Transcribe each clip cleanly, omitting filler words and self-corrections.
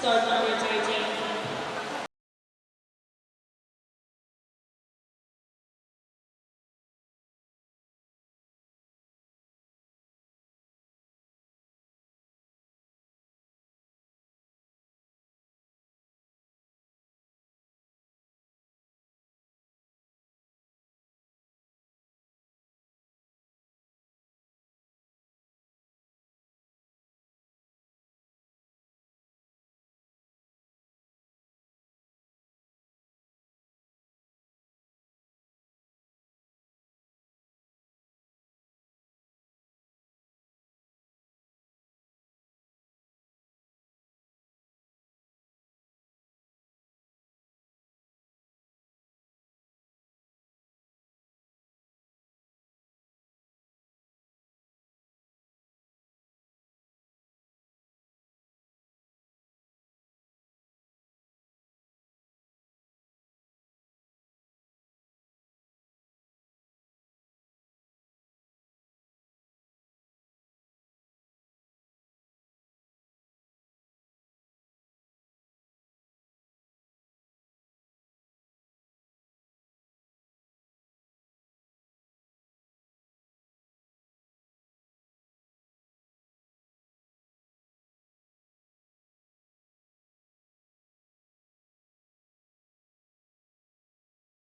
Start number 13.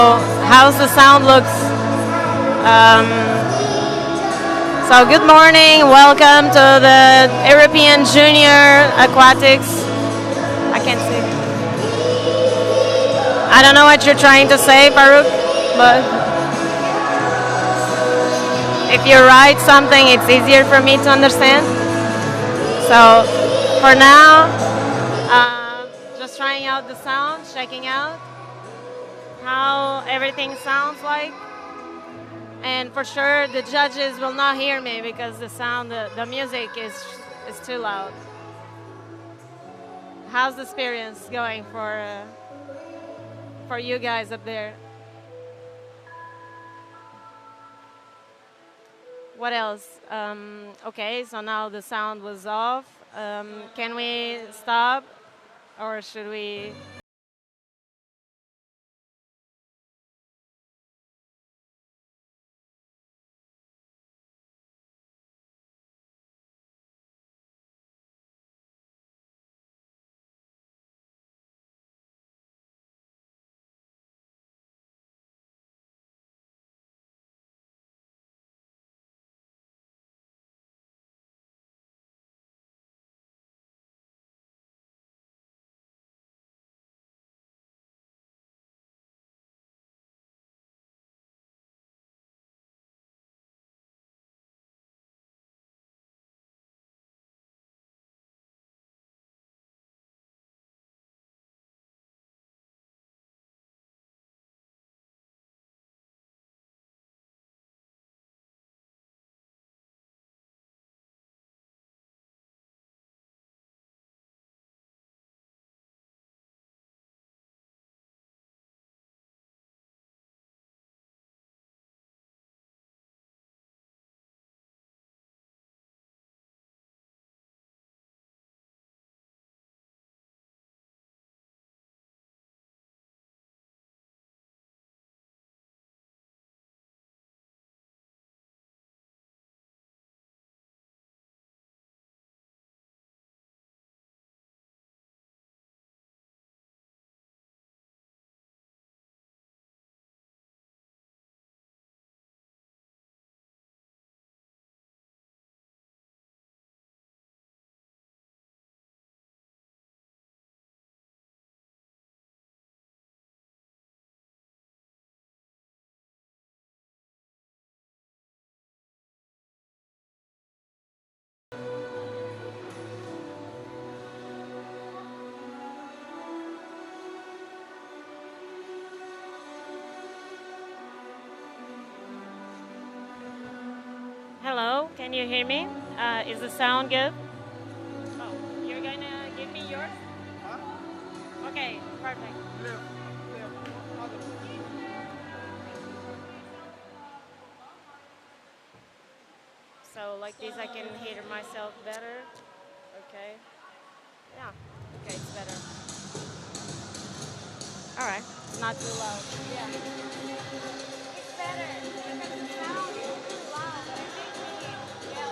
How's the sound looks? Um, so good morning, welcome to the European Junior Aquatics. I can't see. I don't know what you're trying to say, Farouk, but if you write something, it's easier for me to understand. So for now, just trying out the sound, checking out how everything sounds like. And for sure, the judges will not hear me because the sound, the music is too loud. How's the experience going for you guys up there? What else? Okay, so now the sound was off. Can we stop, or should we? Can you hear me? Is the sound good? Oh, you're gonna give me yours? Okay, perfect. So like this I can hear myself better. Okay. Yeah. Okay, it's better. Alright. Not too loud. Yeah. It's better because the sound is too loud. It makes me yell. Yeah,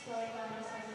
Start number 17.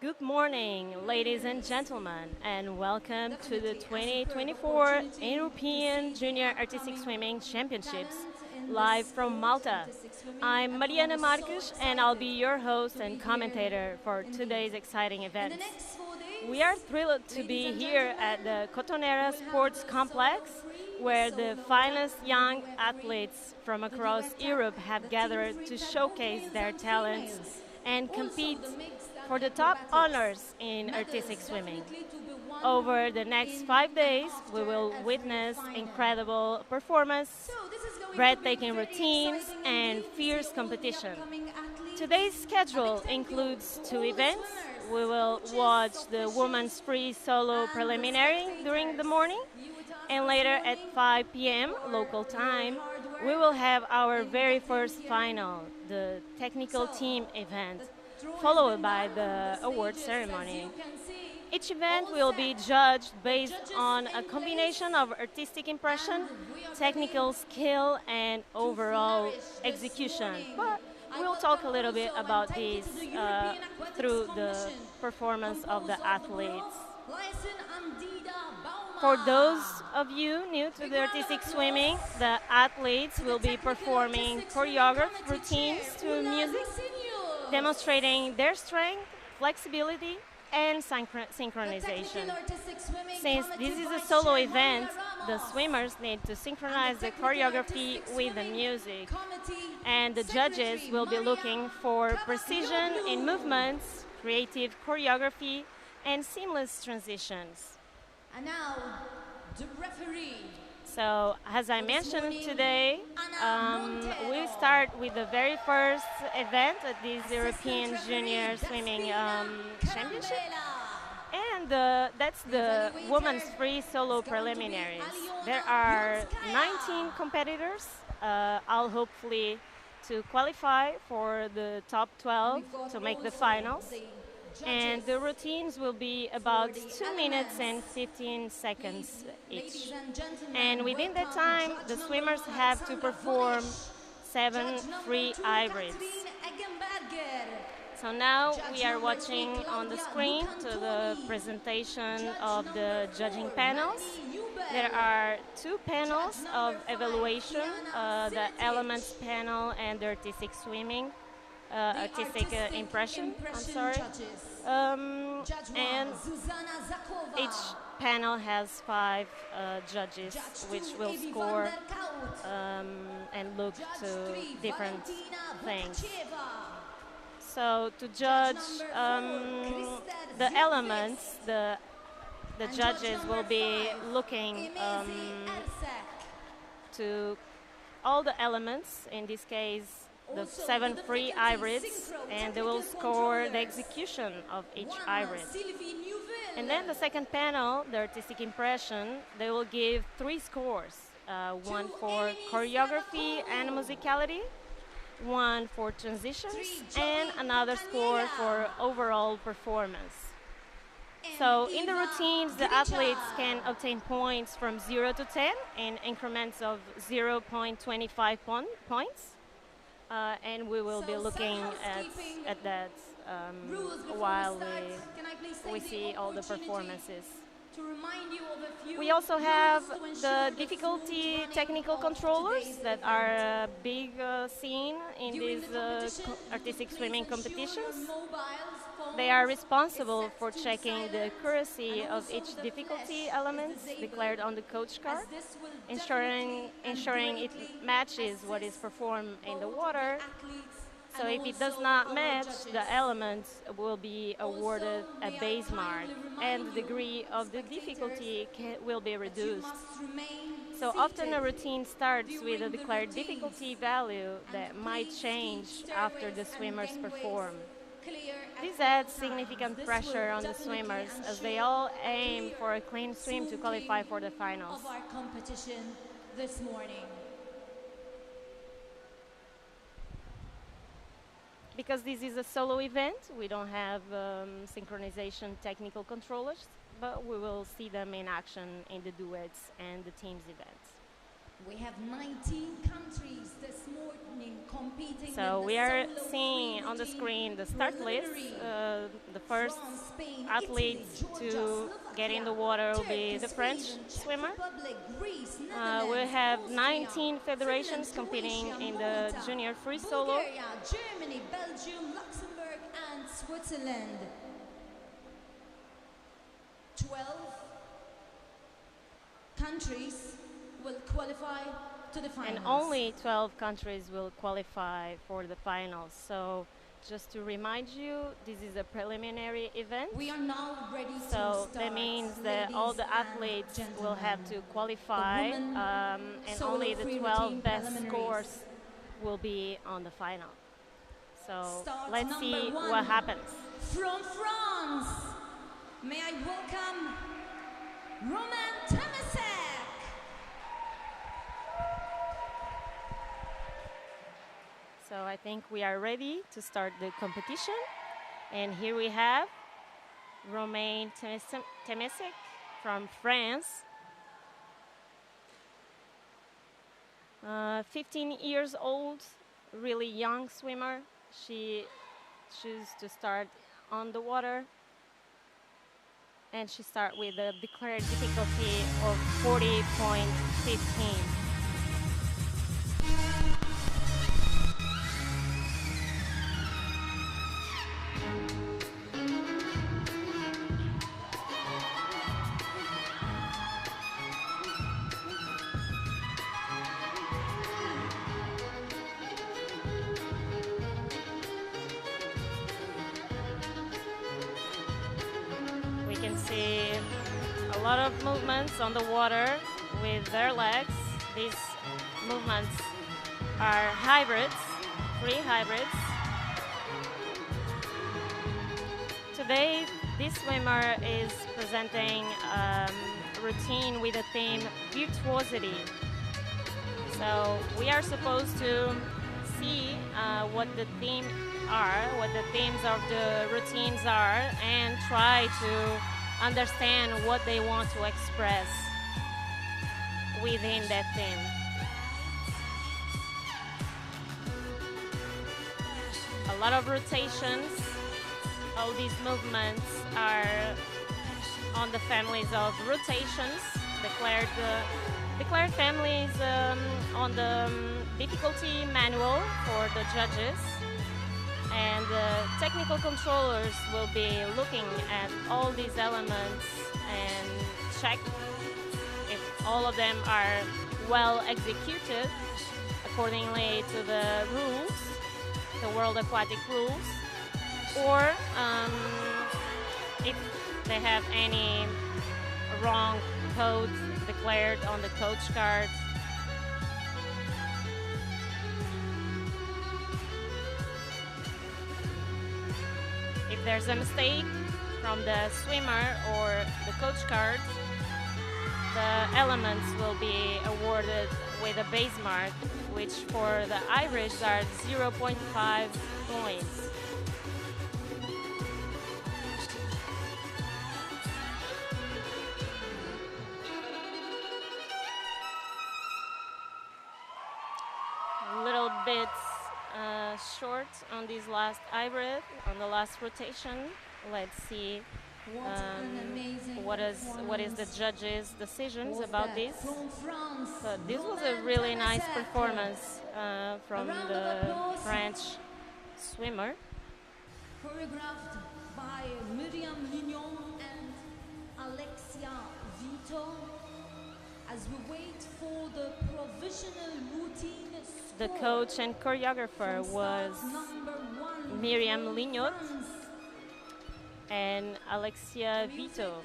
Good morning, ladies and gentlemen, and welcome to the 2024 European Junior Artistic Swimming Championships, live from Malta. I'm Mariana Marques, and I'll be your host and commentator for today's exciting event. We are thrilled to be here at the Cottonera Sports Complex, where the finest young athletes from across Europe have gathered to showcase their talents and compete for the top honors in artistic swimming. Over the next 5 days, we will witness incredible performance, breathtaking routines, and fierce competition. Today's schedule includes two events. We will watch the women's free solo preliminary during the morning, and later at 5 p.m. local time, we will have our very first final, the technical team event, followed by the award ceremony. Each event will be judged based on a combination of artistic impression, technical skill, and overall execution. But we'll talk a little bit about this through the performance of the athletes. For those of you new to the artistic swimming, the athletes will be performing choreographed routines to music, demonstrating their strength, flexibility, and synchronization. Since this is a solo event, the swimmers need to synchronize the choreography with the music, and the judges will be looking for precision in movements, creative choreography, and seamless transitions. And now, the referee. So, as I mentioned today, we start with the very first event at this European Junior Swimming Championship. And that's the women's free solo preliminaries. There are 19 competitors, all hopefully to qualify for the top 12 to make the finals. And the routines will be about 2 minutes and 15 seconds each. And within that time, the swimmers have to perform 7 free hybrids. So now we are watching on the screen to the presentation of the judging panels. There are 2 panels of evaluation, the elements panel and the artistic swimming. Artistic impression, I'm sorry. And each panel has 5 judges which will score and look to different things. So to judge the elements, the judges will be looking to all the elements, in this case the 7 free hybrids, and they will score the execution of each hybrid. And then the second panel, the artistic impression, they will give 3 scores, one for choreography and musicality, one for transitions, and another score for overall performance. So in the routines, the athletes can obtain points from 0 to 10 in increments of 0.25 points. And we will be looking at that while we see all the performances. We also have the difficulty technical controllers that are a big scene in these artistic swimming competitions. They are responsible for checking the accuracy of each difficulty element declared on the coach card, ensuring it matches what is performed in the water. So if it does not match, the element will be awarded a base mark, and the degree of the difficulty will be reduced. So often a routine starts with a declared difficulty value that might change after the swimmers perform. This adds significant pressure on the swimmers as they all aim for a clean swim to qualify for the finals. Of our competition this morning. Because this is a solo event, we don't have synchronization technical controllers, but we will see them in action in the duets and the teams events. We have 19 countries this morning competing competing So with we the are solo seeing free on the routine screen the start list. preliminary. The first France, Spain, athlete Italy, Georgia, to get in Slovakia, the water will be Turkey, the French Sweden, Czech swimmer. Republic, Greece, We Netherlands, have Austria, 19 federations Finland, competing Croatia, in the Malta, junior free solo. Bulgaria, Germany, Belgium, Luxembourg, and Switzerland. 12 countries will qualify to the finals. And only 12 countries will qualify for the finals. So just to remind you, this is a preliminary event. We are now ready to So start. that means that all the ladies and athletes will gentlemen. have to qualify, The women and solo only the free 12 routine best preliminaries. scores will be on the final. So Start let's number see one. what happens. From France, may I welcome Roma Ttamik. So I think we are ready to start the competition. And here we have Roma Ttamik from France. 15 years old, really young swimmer. She chose to start on the water. And she started with a declared difficulty of 40.15. We can see a lot of movements on the water with their legs. These movements are hybrids, free hybrids. Today, this swimmer is presenting a routine with the theme virtuosity. So we are supposed to see what the themes of the routines are, and try to understand what they want to express within that theme. A lot of rotations. All these movements are on the families of rotations, declared families on the difficulty manual for the judges. And technical controllers will be looking at all these elements and check if all of them are well executed accordingly to the rules, the World Aquatic rules, or if they have any wrong codes declared on the coach card. If there's a mistake from the swimmer or the coach card, the elements will be awarded with a base mark, which for the Irish are 0.5 points. Little bit short on this last hybrid, on the last rotation. Let's see what is the judges' decisions about this. So this was a really nice performance from the French swimmer. Choreographed by Miriam Lignon and Alexia Vito. As we wait for the provisional routine score. The coach and choreographer was Miriam Lignot and Alexia Vito.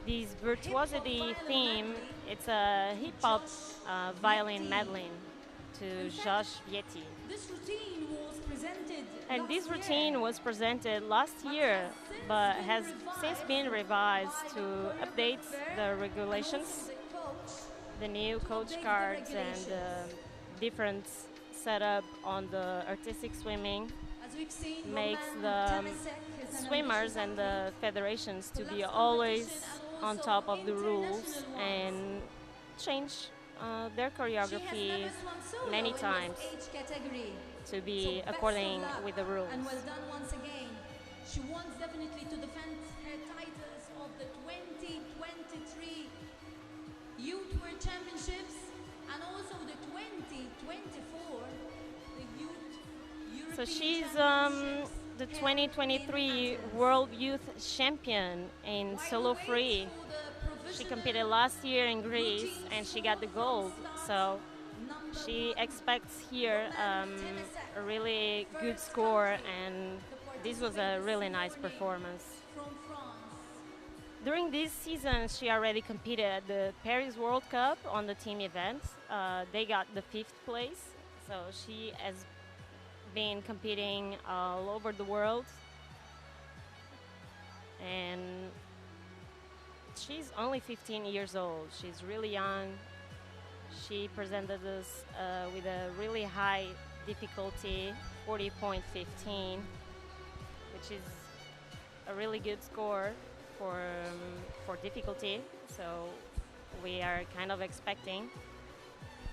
This virtuosity theme, it's a hip-hop violin medley to Josh Vietti. And this routine was presented last year, but has since been revised to update the regulations, the new coach cards, and different setup on the artistic swimming makes the swimmers and the federations to be always on top of the rules and change their She has choreography never swum solo many in times this age category. to So be best according of luck with the rules. and well done once again. She wants definitely to defend her titles of the 2023 Youth World Championships and also the 2024 the Youth European So she's Championships the held 2023 in Athens. World Youth Champion in While solo we wait free. for the She provisional competed last year in Greece routine and she got the score gold. from start, So number she one, expects here Roma Ttamik, a really good first score, country and to this was participate a this really nice morning performance. from France. During this season, she already competed at the Paris World Cup on the team event. They got the 5th place, so she has been competing all over the world. And she's only 15 years old. She's really young. She presented us with a really high difficulty, 40.15, which is a really good score for difficulty. So we are kind of expecting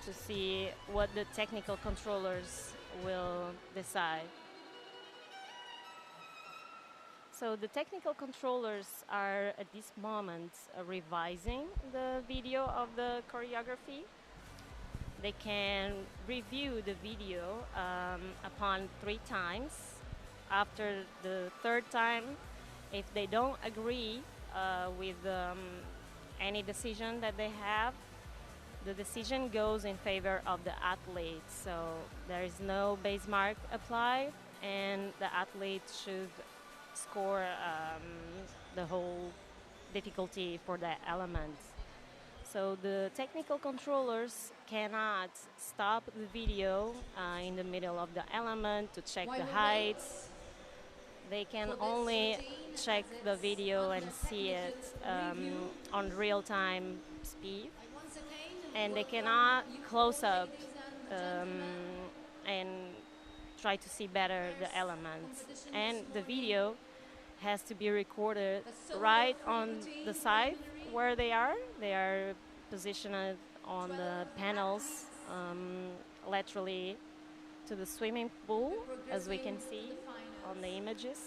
to see what the technical controllers will decide. So the technical controllers are at this moment revising the video of the choreography. They can review the video upon 3 times. After the 3rd time, if they don't agree with any decision that they have, the decision goes in favor of the athlete. So there is no base mark applied, and the athlete should score the whole difficulty for that element. So the technical controllers cannot stop the video in the middle of the element to check While the we heights. They can for this only routine check as the it's video and under see it technical review, on real-time speed, I once again and they welcome cannot you close all, up ladies and gentlemen. and try to see better the First elements. competition And this the morning, video has to be recorded the solo right free on routine the side preliminary. where they are. They are positioned on 12 the panels laterally to the swimming pool, will be as we can progressing see to the finals. on the images.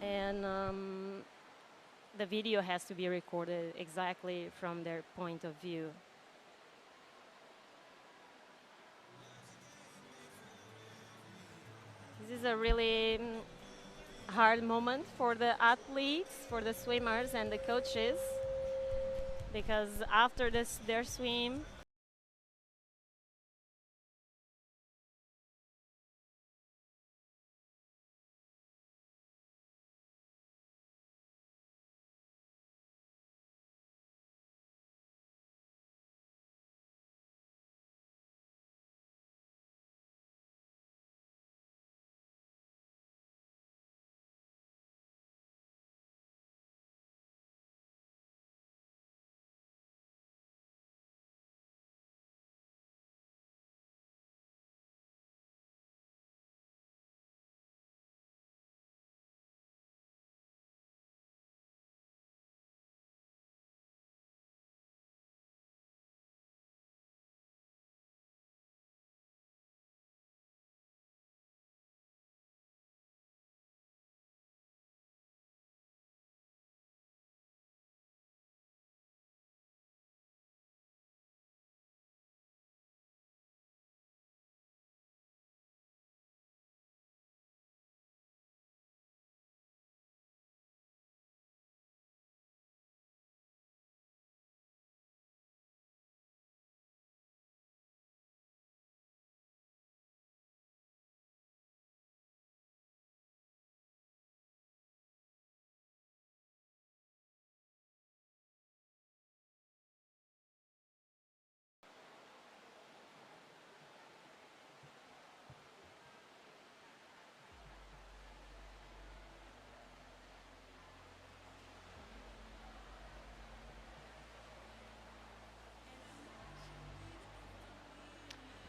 And the video has to be recorded exactly from their point of view. This is a really hard moment for the athletes, for the swimmers and the coaches, because after their swim,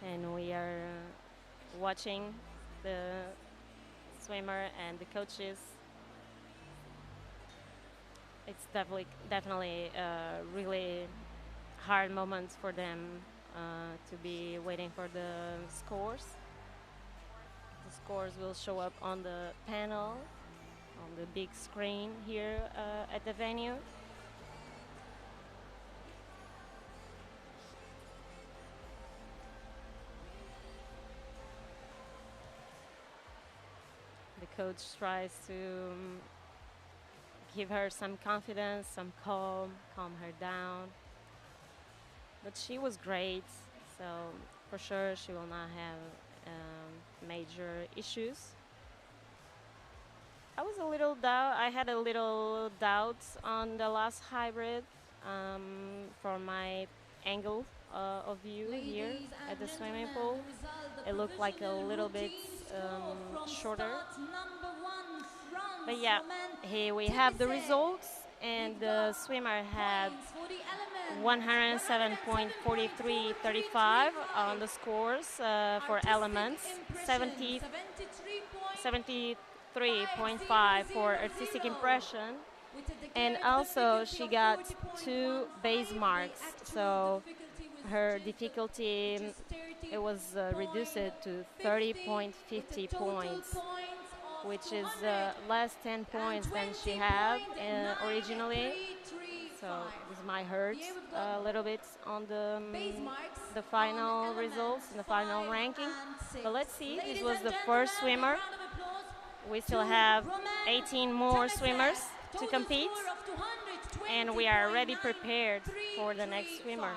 and we are watching the swimmer and the coaches. It's definitely a really hard moments for them to be waiting for the scores. The scores will show up on the panel, on the big screen here at the venue. The coach tries to give her some confidence, some calm her down. But she was great, so for sure she will not have major issues. I had a little doubts on the last hybrid from my angle of view here at the swimming pool. It looked like a little bit shorter. But yeah, here we have the results, and the swimmer had 107.4335 on the scores for elements, 73.5 for artistic impression, and also she got 2 base marks, so her difficulty it was reduced to 30.50 points, which is less 10 points than she had originally. So this might hurt a little bit on the final results and the final ranking. But let's see, this was the first swimmer. We still have 18 more swimmers to compete, and we are already prepared for the next swimmer.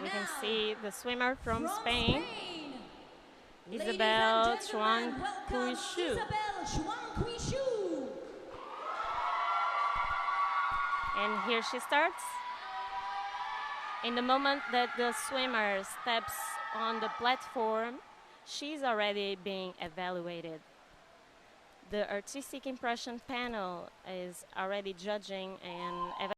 We can see the swimmer from Spain, Isabelle Chuang-Cuishu. And here she starts. In the moment that the swimmer steps on the platform, she's already being evaluated. The artistic impression panel is already judging and evaluating.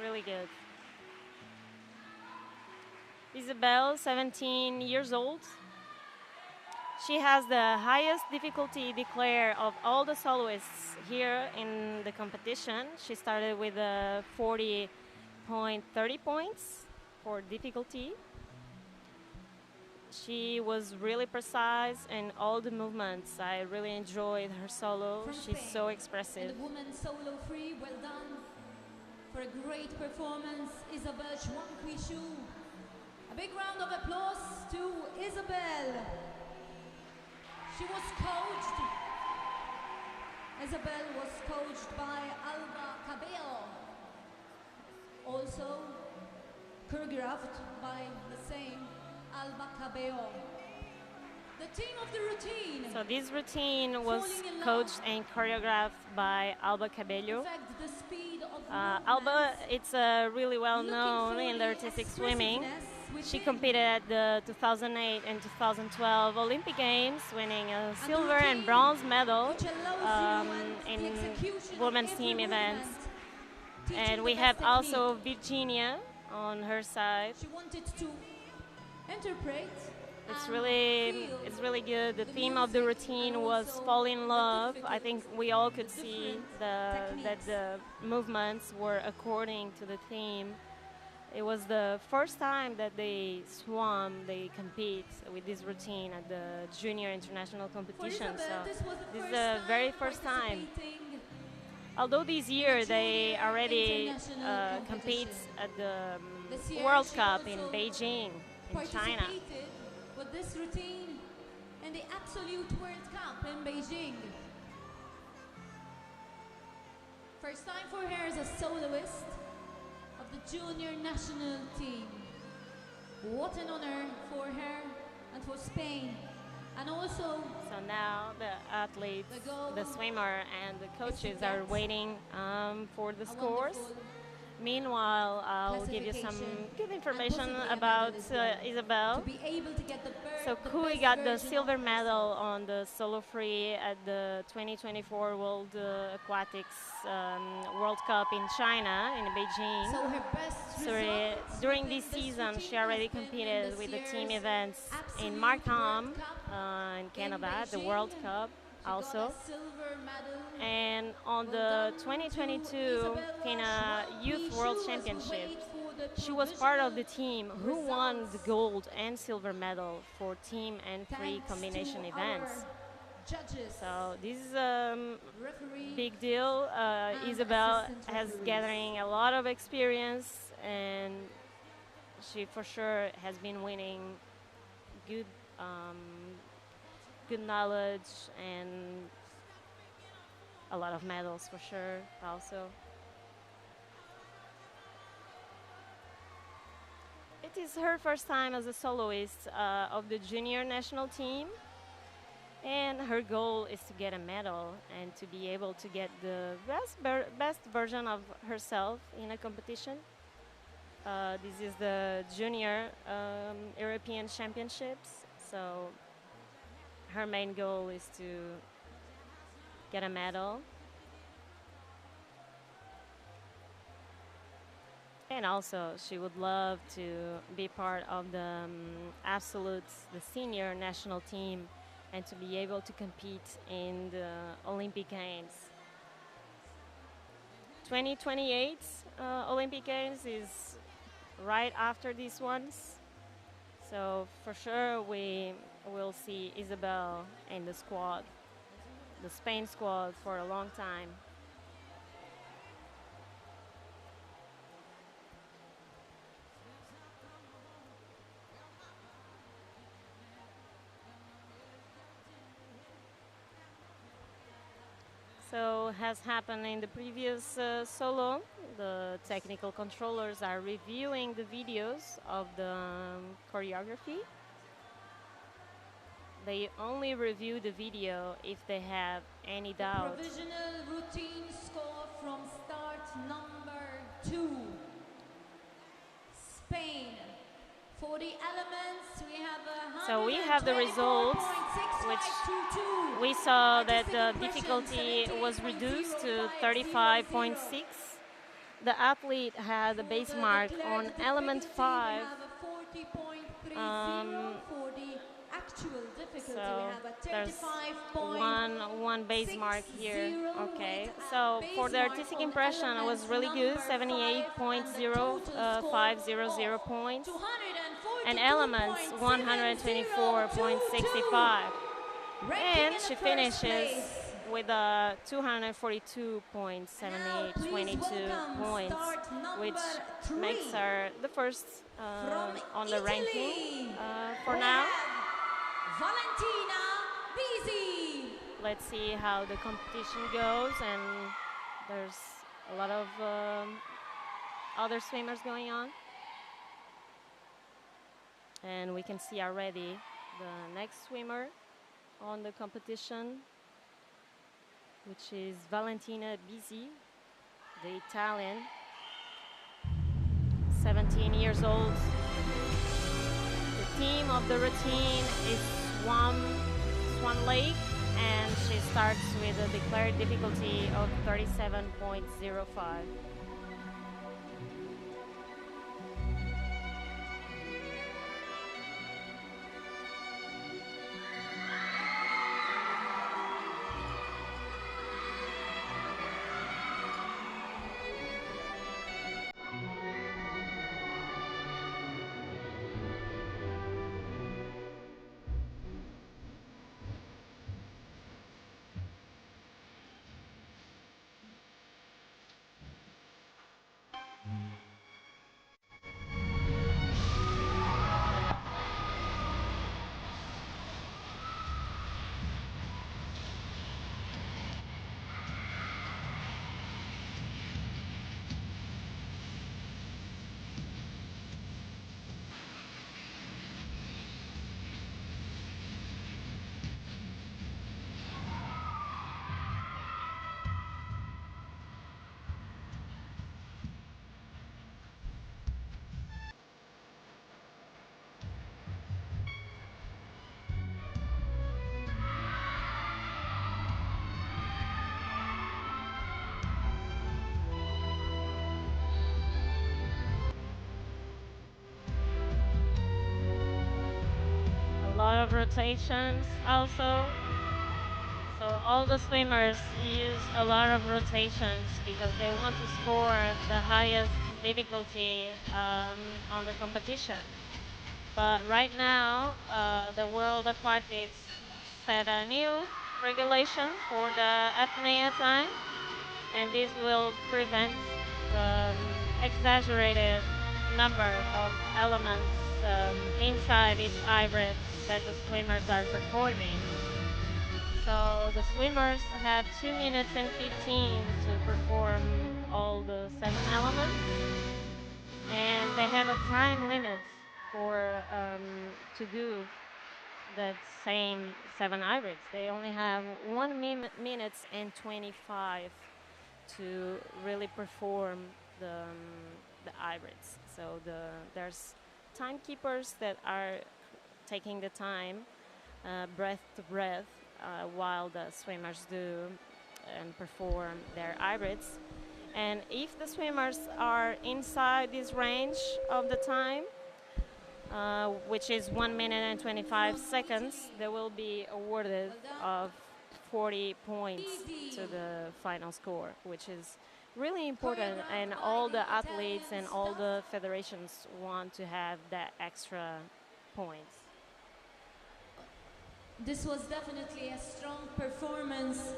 Really good. Isabelle, 17 years old. She has the highest difficulty declare of all the soloists here in the competition. She started with 40.30 points for difficulty. She was really precise in all the movements. I really enjoyed her solo. From She's Spain, so in expressive. the women's solo free, well done for a great performance, Isabelle Chouanquishu. A big round of applause to Isabelle. She was coached. Isabelle was coached by Alba Cabello, also choreographed by the same Alba Cabello. The team of the routine. So this routine was Falling in coached love. and choreographed by Alba Cabello. In fact, the speed of Alba, movements, it's really well known in the artistic swimming. She within. competed at the 2008 and 2012 Olympic Games, winning a silver and routine, bronze medal which allows you and the in execution of women's every team events. movement, teaching And the we best have technique. also Virginia on her side. She wanted to interpret. It's and feel really good. The the theme of the music routine and was also fall in the love. I difficult- think we all could the see different that techniques. the movements were according to the theme. It was the first time that they compete with this routine at the junior international For competition. Isabelle, So this was the this is first the time very first time. participating Although this year they junior already international compete competition. at the This year World she Cup in also Beijing, in China. participated with this routine in the Absolute World Cup in Beijing. First time for her as a soloist of the junior national team. What an honor for her and for Spain. And also So now the athletes, The goal the swimmer, and the coaches get are waiting for the a scores. wonderful Meanwhile, I'll give you some classification good and information possibly a about medal as well. Isabelle. to be able to get the So the Kui best got the version silver of medal herself. on the solo free at the 2024 World Aquatics World Cup in China, in Beijing. So her best So results during within this this season, routine she already has been in competed this with the team year's events in Absolute Markham World Cup in Canada, the Beijing. World Cup She also. got a silver medal. And on Well the done to 2022 Isabelle FINA Youth Chouanquishu World as we Championship, wait for the she was part of the provisional team who won the results. gold and silver medal for team and free Thanks combination to events. our judges, So this is a referee, big deal. and Isabelle assistant has referees. gathering a lot of experience, and she for sure has been winning good, good knowledge and a lot of medals for sure. Also, it is her first time as a soloist of the junior national team. And her goal is to get a medal and to be able to get the best version of herself in a competition. This is the junior European Championships, so her main goal is to get a medal. And also, she would love to be part of the absolutes, the senior national team, and to be able to compete in the Olympic Games. 2028 Olympic Games is right after these ones. So for sure we will see Isabelle in the squad, the Spain squad, for a long time. So, has happened in the previous solo, the technical controllers are reviewing the videos of the choreography. They only review the video if they have any doubt. Provisional routine score from start number 2. Spain. For the elements, we have So we have the results, which we saw that the difficulty was reduced to 35.6. The athlete had a base mark on element 5. actual difficulty. So We have a there's 35.60 one base mark here. Okay, with a so for base the mark artistic on impression, it was element really good, number 5, and the total score 78.0500 of points. 242.602. And elements 124.65. Ranking And in the she first finishes place. with a 242.7822 points, which makes her the first From on the ranking Italy, for we now. have Valentina Bisi. Let's see how the competition goes, and there's a lot of other swimmers going on. And we can see already the next swimmer on the competition, which is Valentina Bisi, the Italian, 17 years old. The theme of the routine is Swan Lake, and she starts with a declared difficulty of 37.05. A lot of rotations also. So all the swimmers use a lot of rotations because they want to score the highest difficulty on the competition. But right now, the World Aquatics set a new regulation for the apnea time, and this will prevent the exaggerated number of elements inside each ibret that the swimmers are performing. So the swimmers have 2 minutes and 15 to perform all the 7 elements, and they have a time limit for to do that same 7 ibrits. They only have 1 minute and 25 to really perform the ibrits. So there's timekeepers that are taking the time, breath to breath, while the swimmers do and perform their ibrits. And if the swimmers are inside this range of the time, which is 1 minute and 25 seconds, they will be awarded of 40 points to the final score, which is really important. And all the athletes and all the federations want to have that extra points. This was definitely a strong performance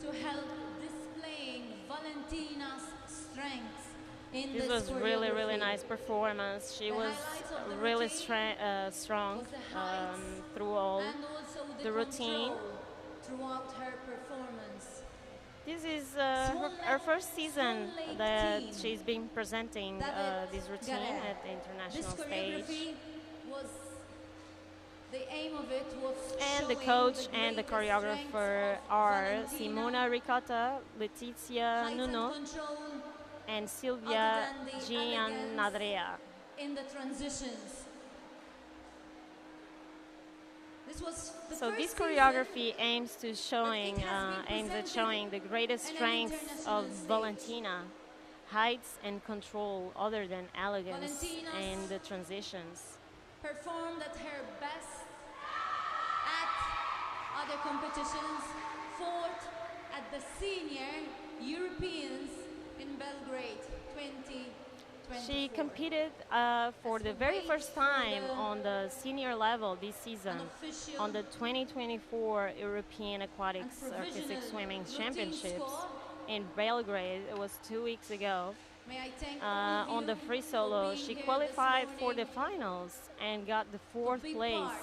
to help displaying Valentina's strengths in This was really nice performance. She was really strong through all and also the routine. throughout her performance. This is her first season that she's been presenting this routine at the international stage. Was the aim of it was And the coach and the choreographer are Simona Ricotta, Letizia Nuno, and Silvia Giannadrea. In the transitions. So this choreography aims at showing the greatest strengths of Valentina, heights and control other than elegance and the transitions. Performed at her best other competitions, fourth at the Senior Europeans in Belgrade 2024. She competed for the very first time on the senior level this season on the 2024 European Aquatics Artistic Swimming Championships in Belgrade. It was 2 weeks ago. On the free solo, she qualified for the finals and got the 4th place.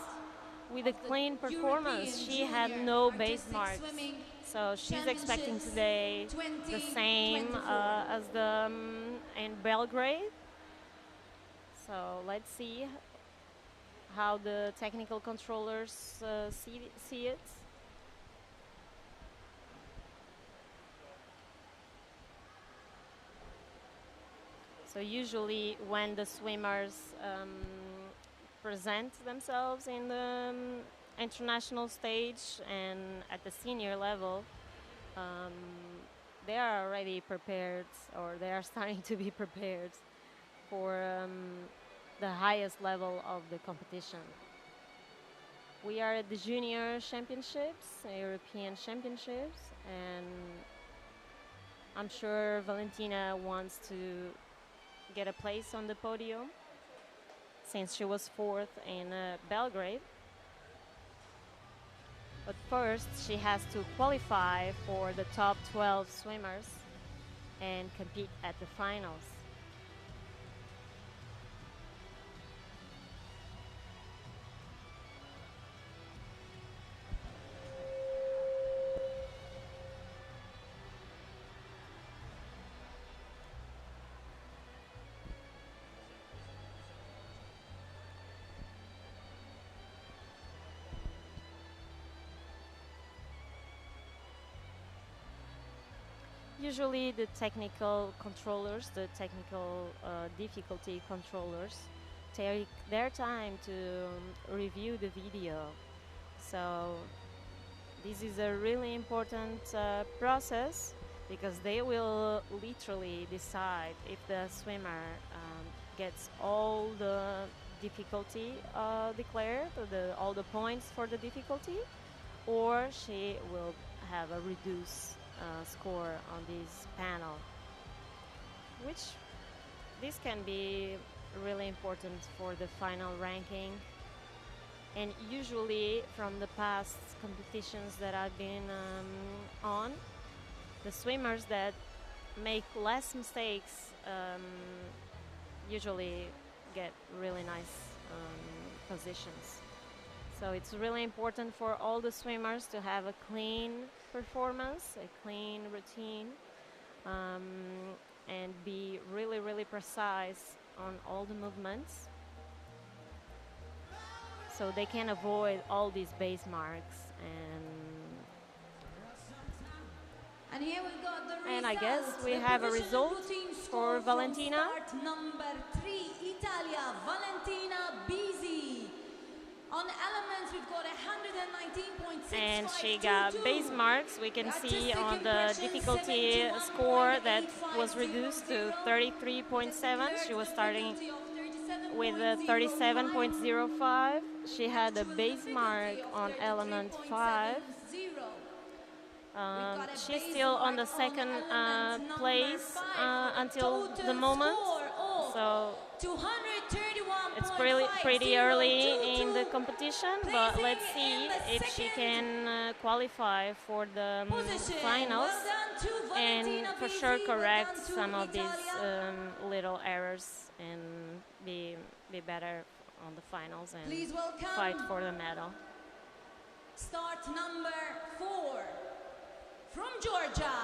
With a clean performance, she had no base marks. So she's expecting today the same as the in Belgrade. So let's see how the technical controllers see it. So usually when the swimmers present themselves in the international stage and at the senior level, they are already prepared, or they are starting to be prepared for the highest level of the competition. We are at the Junior Championships, European Championships, and I'm sure Valentina wants to get a place on the podium since she was 4th in Belgrade. But first, she has to qualify for the top 12 swimmers and compete at the finals. Usually the technical controllers, the technical difficulty controllers, take their time to review the video. So this is a really important process, because they will literally decide if the swimmer gets all the difficulty declared, or all the points for the difficulty, or she will have a reduced score on this panel, which this can be really important for the final ranking. And usually from the past competitions that I've been on, the swimmers that make less mistakes usually get really nice positions. So it's really important for all the swimmers to have a clean performance, a clean routine, and be really, really precise on all the movements, so they can avoid all these base marks. And here we got the results. And I guess we have a result for Valentina. Number 3, Italia, Valentina Bisi. On elements, we've got 119.6. And she got base marks. We can see on the difficulty score that was reduced to 33.7. She was starting with a 37.05. She had a base mark on element 5. She's still on the second place until the moment. So it's pretty early in the competition, but let's see if she can qualify for the finals and for sure correct some of these little errors and be better on the finals and fight for the medal. Start number 4 from Georgia,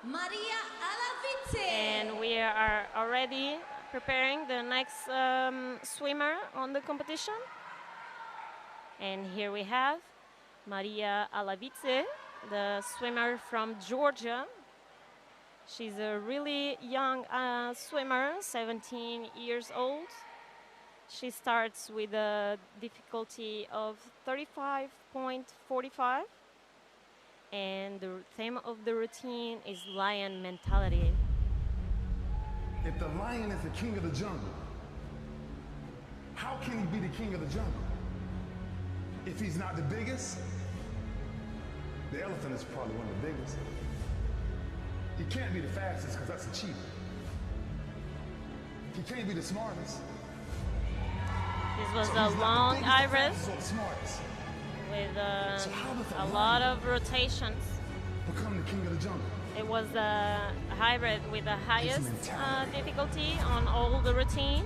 Maria Alavice. And we are already preparing the next swimmer on the competition. And here we have Maria Alavice, the swimmer from Georgia. She's a really young swimmer, 17 years old. She starts with a difficulty of 35.45. And the theme of the routine is lion mentality. If the lion is the king of the jungle, how can he be the king of the jungle? If he's not the biggest, The elephant is probably one of the biggest. He can't be the fastest because that's a cheater. He can't be the smartest. This was So a he's not long the biggest, the iris fastest, or the smartest. with So how does a a lot lion of rotations. become the king of the jungle? It was the hybrid with the highest mentality. difficulty on all the routine.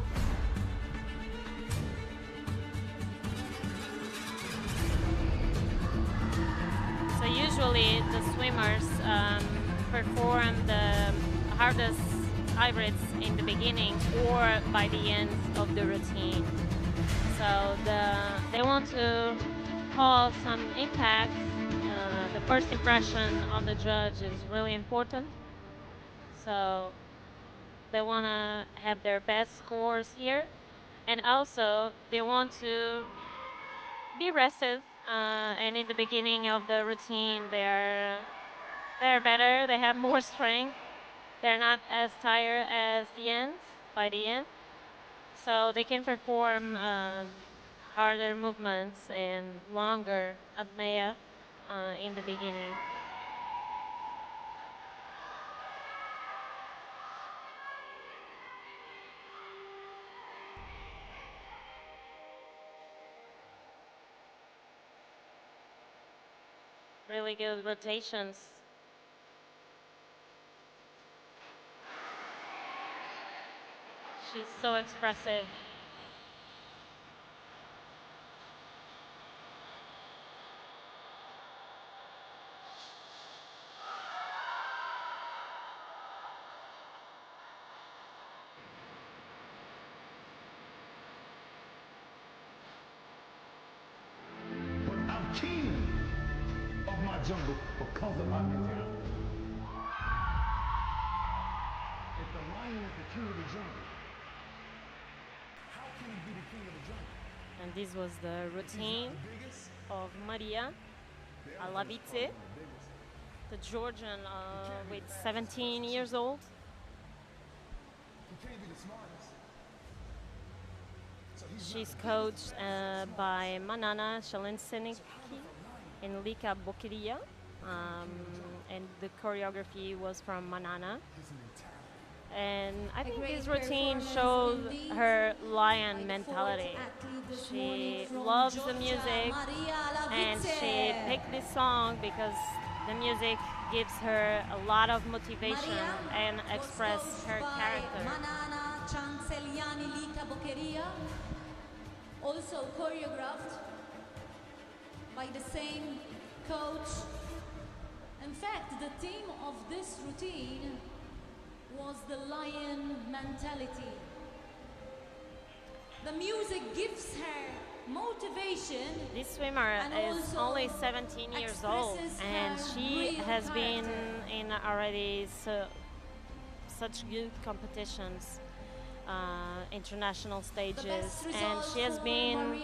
So usually the swimmers perform the hardest hybrids in the beginning or by the end of the routine. So they want to cause some impact. The first impression on the judge is really important. So they want to have their best scores here. And also they want to be rested. And in the beginning of the routine, they're better. They have more strength. They're not as tired as the end, by the end. So they can perform harder movements and longer apnea in the beginning. Really good rotations. She's so expressive. But I'm king of my jungle because of my mentality. If the lion is the king of the jungle, how can he be the king of the jungle? And this was the routine of Maria Alavice, the Georgian with 17 years old. He can't be the smartest. So She's coached by Manana Shalenseniki and Lika Bokiria. And the choreography was from Manana. And I think this routine showed her lion mentality. She loves the music and she picked this song because the music gives her a lot of motivation and express her character. Manana Chanseliani Lika Bokeria, also choreographed by the same coach. In fact, the theme of this routine was the lion mentality. The music gives her motivation. This swimmer is only 17 years old and she has been in already such good competitions, international stages, and she has been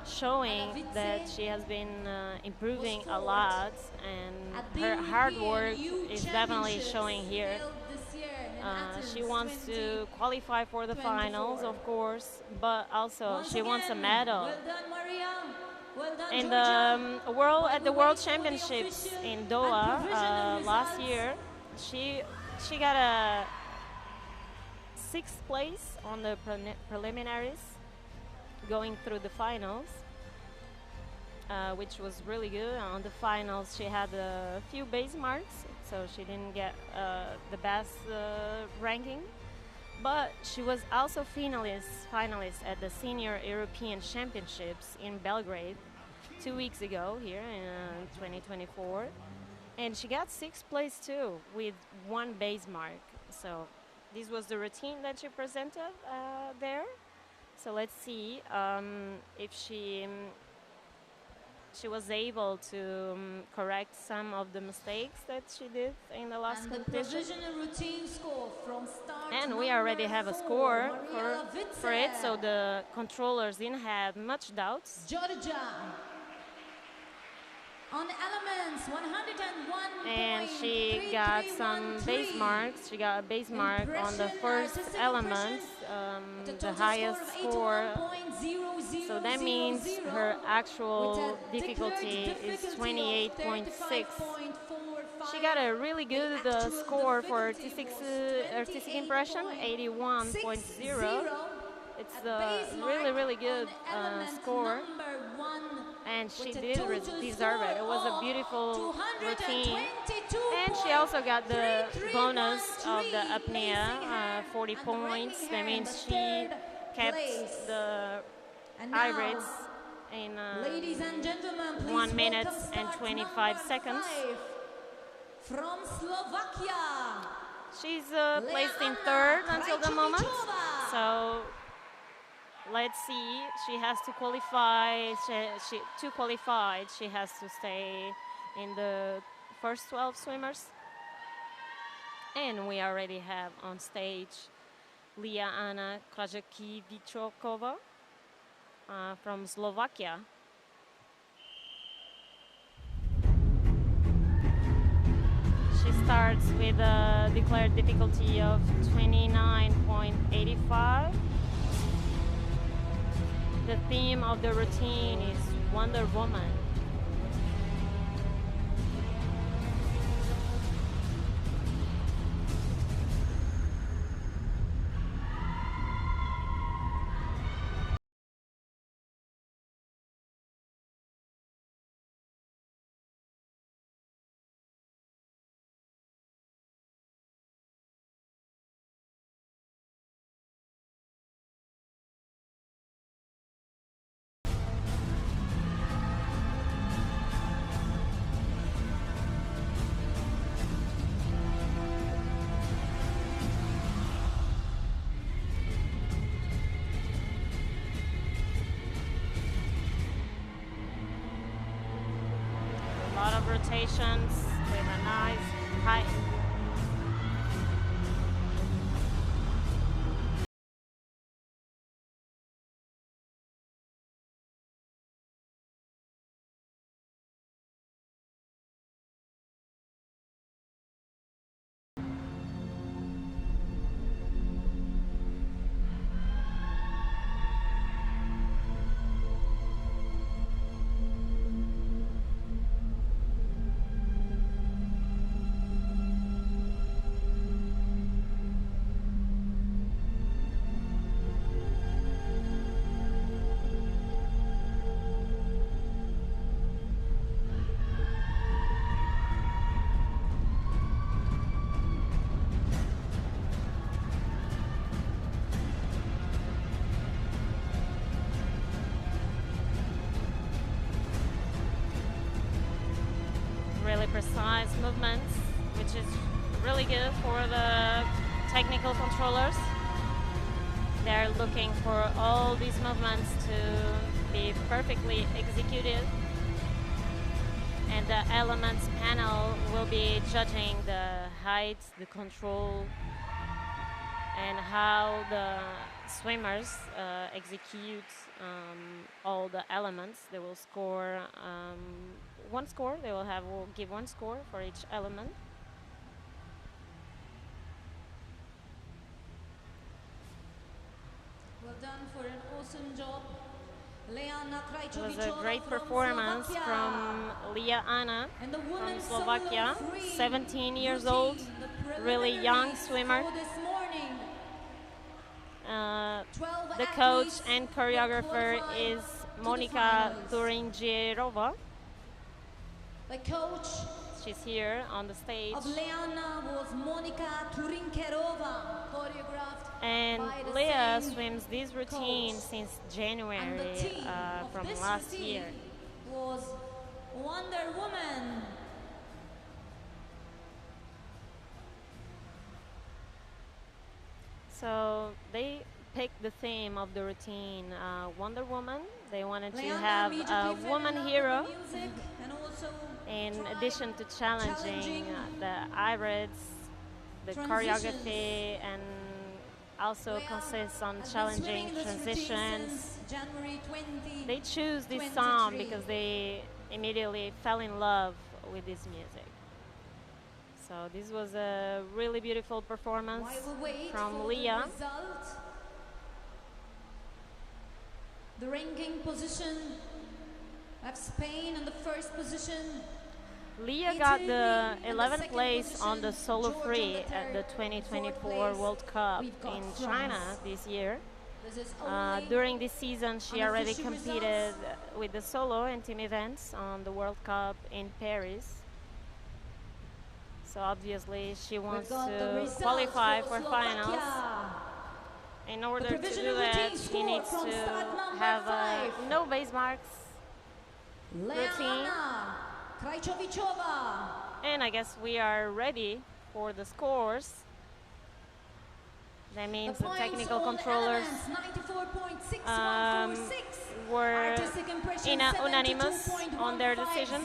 showing that she has been improving a lot, and her hard work is definitely showing here. She wants to qualify for the finals, of course, but also she wants a medal. Well done, Maria. Well done, In Georgia. at the World Championships in Doha last year, she got a 6th place on the preliminaries, going through the finals, which was really good. On the finals, she had a few base marks, so she didn't get the best ranking. But she was also finalist at the Senior European Championships in Belgrade 2 weeks ago here in 2024. And she got 6th place too with 1 base mark. So this was the routine that she presented there. So let's see if she was able to correct some of the mistakes that she did in the last competition. Provisional routine score from start. And we already have a score for it, so the controllers didn't have much doubts. Georgia. On elements, 101. And she got some base marks. She got a base mark on the first element, the highest score. So that means her actual difficulty is 28.6. She got a really good score for artistic impression, 81.0. It's a really good score. And she did deserve it. It was a beautiful routine. And she also got the bonus of the apnea, 40 points. That means she kept the hybrids in ladies and gentlemen, 1 minute and 25 seconds. From Slovakia. She's placed in third until the moment. So let's see. She has to qualify. To qualify, she has to stay in the first 12 swimmers. And we already have on stage Leah Anna Krajakivichokova from Slovakia. She starts with a declared difficulty of 29.85. The theme of the routine is Wonder Woman. Rotations with a nice height. Really precise movements, which is really good for the technical controllers. They're looking for all these movements to be perfectly executed, and the elements panel will be judging the height, the control, and how the swimmers execute all the elements. They will score one score. They will give one score for each element. Well done for an awesome job. It was a great performance from Leah Anna from Slovakia, 17 years old, really young swimmer. The coach and choreographer is Monika Turingierova. The coach She's here on the stage. of Leana was Monika Turinkerova, choreographed And by the Leah same swims this routine coach. since And January the team of from this last routine year. was Wonder Woman. So they picked the theme of the routine, Wonder Woman. They wanted to Leana have a immediately fell in woman love with hero the music and also in tried addition to challenging the hybrids, the transitions. choreography, and also Leah consists on has been challenging swimming this routine transitions. since January 20. They choose this 23. song because they immediately fell in love with this music. So this was a really beautiful performance While we wait from for Leah. the result, the ranking position of Spain in the first position. Leah got the Italy in 11th second place on the position, solo Georgia free in the at the third, 2024 fourth World place, Cup we've got in France. China this year. This is only During this season, she already unofficial competed results. with the solo and team events on the World Cup in Paris. So obviously she wants got the to results qualify for Slovakia. finals. In order to do provisional that, routine she score needs from to start number have 5. no base marks routine. Krajčovičová. And I guess we are ready for the scores. That means the technical controllers were unanimous on their decisions.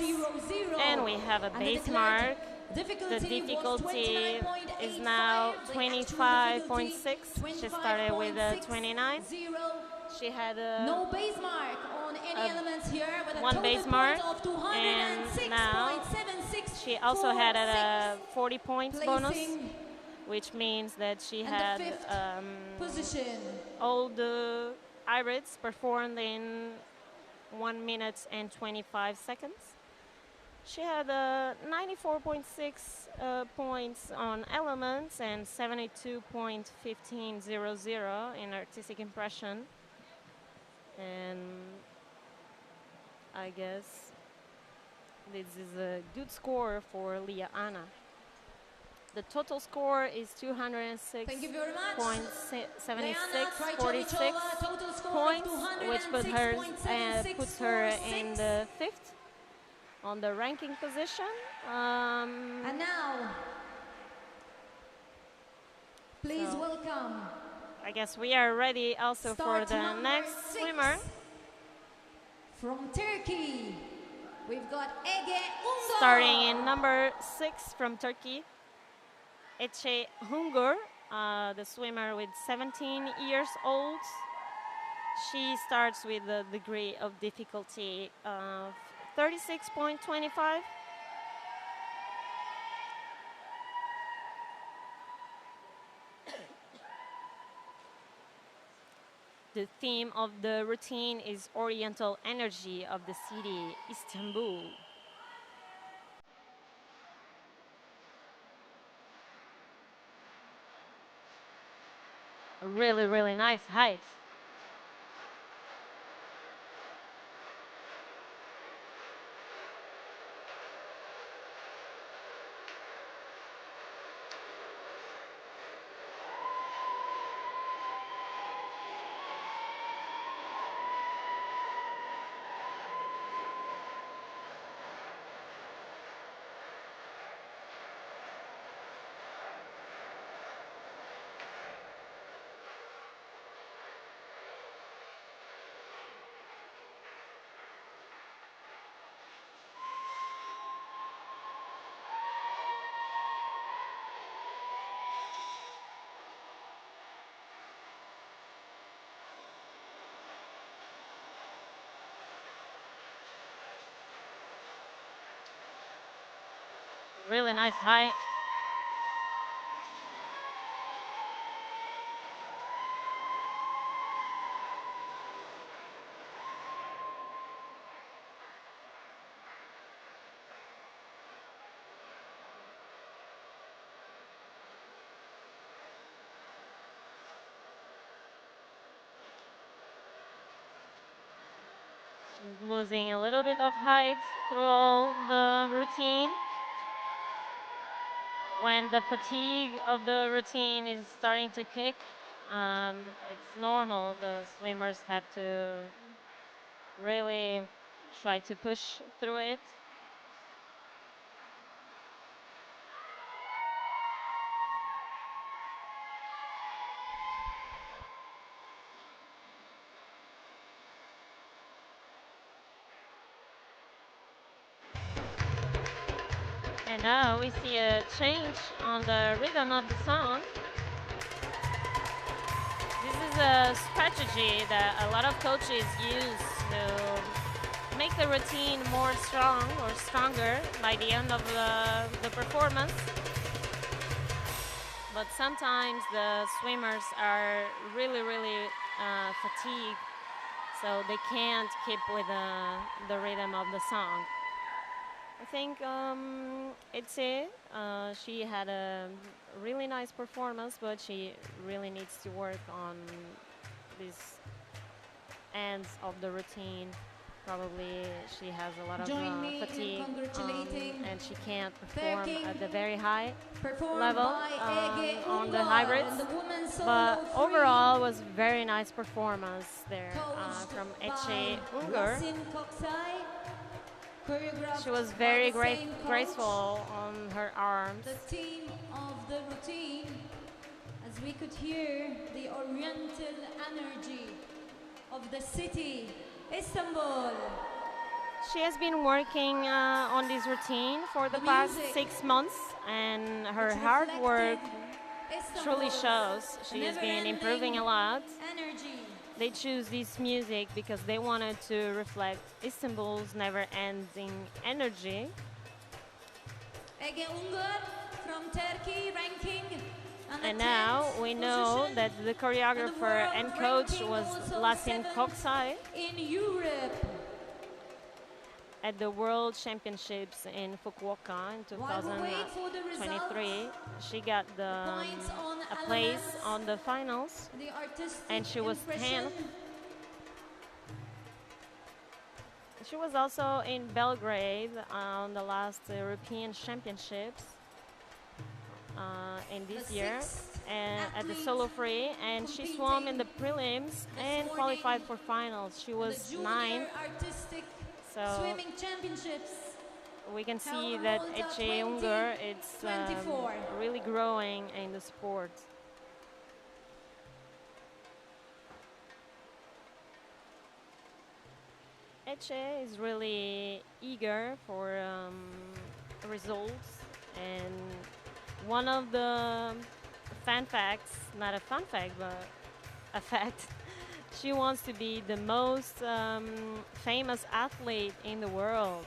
And we have a base mark. The difficulty is now 25.6. She started with a 29. She had no base mark on any elements here with a one total base mark, point of and now 206.76. she also had a 40 points bonus, Placing which means that she and had the fifth position. all the hybrids performed in 1 minute and 25 seconds. She had 94.6 points on elements and 72.1500 in artistic impression. And I guess this is a good score for Leah Anna. The total score is Thank you very much. 206.7646 total score points, of which puts her in 206.7646. the 5th on the ranking position. And now, please So- welcome I guess we are ready also for start the number next 6. swimmer. From Turkey. We've got Ege Ungur. Starting in number 6 from Turkey, Ece Hungur, the swimmer with 17 years old. She starts with a degree of difficulty of 36.25. The theme of the routine is Oriental energy of the city, Istanbul. A really, really nice height. Really nice height. She's losing a little bit of height through all the routine. When the fatigue of the routine is starting to kick, it's normal. The swimmers have to really try to push through it. And now we see a change on the rhythm of the song. This is a strategy that a lot of coaches use to make the routine more strong or stronger by the end of the performance. But sometimes the swimmers are really fatigued, so they can't keep with the rhythm of the song. I think she had a really nice performance, but she really needs to work on these ends of the routine. Probably she has a lot of Join me in fatigue, congratulating and she can't perform King, at the very high performed level by Ege on the Ungar hybrids. in the women's solo But free, overall, was very nice performance there coached from by Ece Ungar. Rasin Koksay, choreographed She was by very the same coach. graceful on her arms. The theme of the routine, as we could hear the oriental energy of the city, Istanbul. She has been working on this routine for the past music, 6 months, and her which hard work reflected truly Istanbul's shows. She has been never-ending improving a lot. energy. They choose this music because they wanted to reflect Istanbul's never-ending energy. Ege Ungar from Turkey, ranking on the And now 10th we know position, that the choreographer and and the coach ranking was also Lasin 7th Koksay in Europe. at the World Championships in Fukuoka in While we wait for the 2023. results, She got points on a place elements, on the finals, the artistic and she was impression. 10th. She was also in Belgrade on the last European Championships in this The year, sixth and at the athlete solo free, and she swam in the prelims this and morning qualified for finals. She the was Junior 9th, Artistic so Swimming Championships. we can held see in that Malta Ece Ungar is 2024. really growing in the sport. Ece is really eager for results, and one of the fun facts, not a fun fact, but a fact, she wants to be the most famous athlete in the world.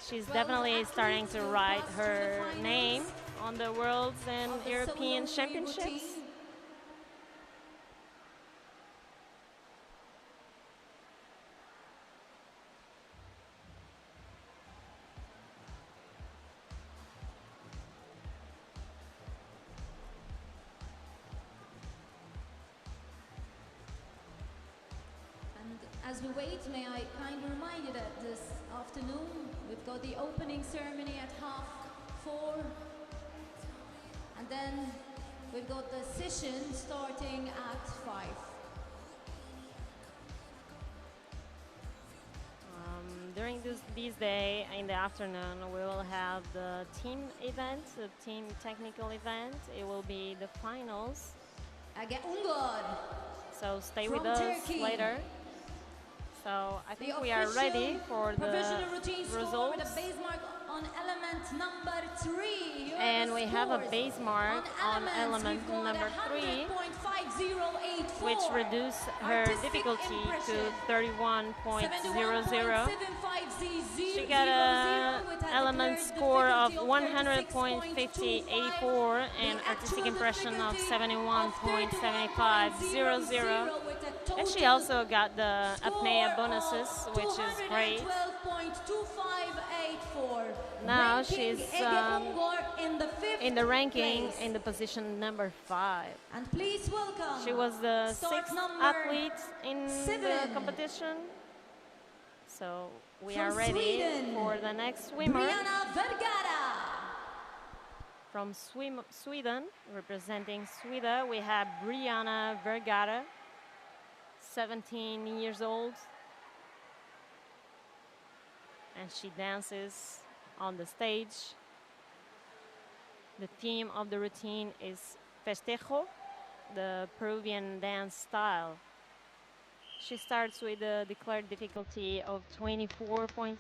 She's 12 definitely starting athletes to will write pass to the her finals name on the Worlds and of the European solo free Championships. routine. And as we wait, may I kindly remind you that this afternoon we've got the opening ceremony at 4:30, and then we've got the session starting at 5. During this day in the afternoon, we will have the team event, the team technical event. It will be the finals. Ege Ungar, So stay From with us Turkey. later. So I the think we are ready for the provisional routine score with results. a base mark on element number 3. Here are And the we have a scores. base mark on element we've got number 3, 100.5084, which reduced her artistic difficulty to impression, 31.00. 71.75 She got a with a element declared score of difficulty 100.5084 and the artistic actual impression of difficulty 71.7500. with a And she total also got the apnea score bonuses, of which is great. 212.2584. Now Ranking she's Ege Ungar in the 5th in the ranking place. in the position number 5. And please welcome She was the start 6th number athlete in the 7 competition. So we from are ready Sweden, for the next swimmer. Briana Vergara. From Sweden, representing Sweden, we have Briana Vergara, 17 years old. And she dances on the stage. The theme of the routine is festejo, the Peruvian dance style. She starts with a declared difficulty of 24.6.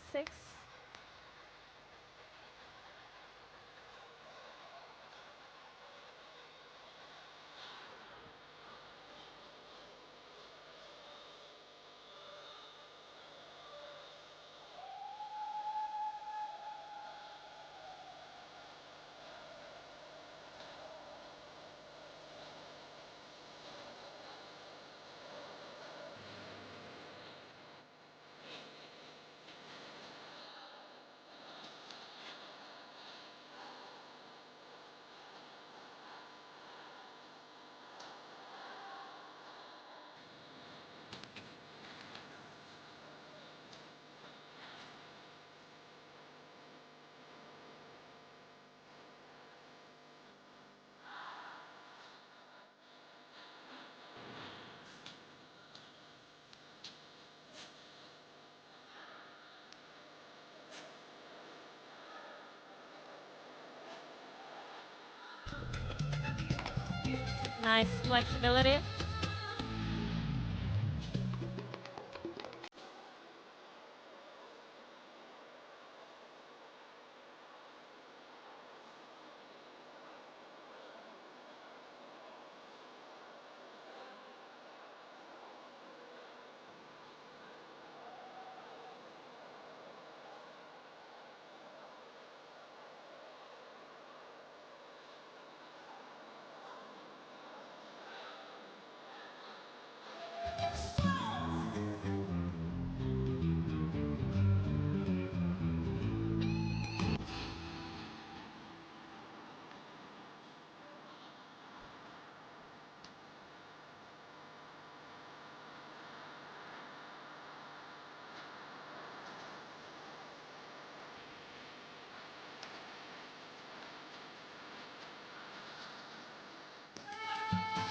Nice flexibility.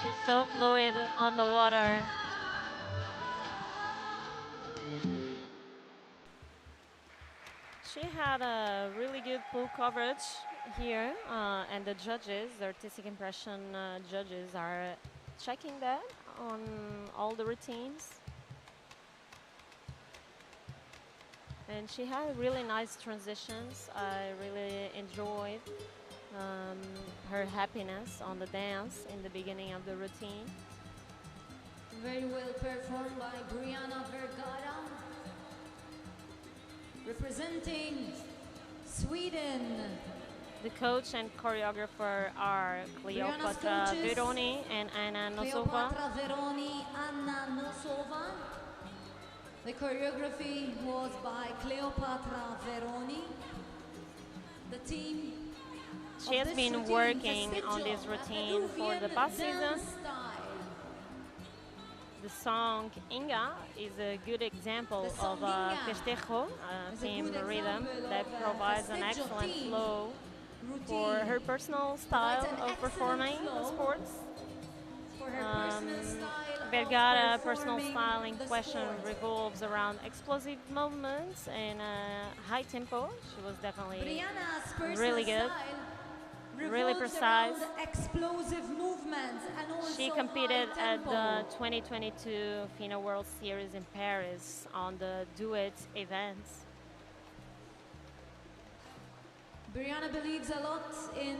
She's so fluid on the water. She had a really good pool coverage here, and the judges, the artistic impression judges, are checking that on all the routines. And she had really nice transitions. I really enjoyed her happiness on the dance in the beginning of the routine. Very well performed by Briana Vergara, representing Sweden. The coach and choreographer are Cleopatra Veroni and Anna Nosova. Cleopatra Veroni, Anna Nosova. The choreography was by Cleopatra Veroni. The team. She has been working on this routine for the past season. The song Inga is a good example of a festejo, a theme rhythm that provides an excellent flow for her personal style of performing sports. Vergara's personal style in question revolves around explosive movements and high tempo. She was definitely really good. Really precise. Explosive movements and also she competed at the 2022 FINA World Series in Paris on the duet events. Briana believes a lot in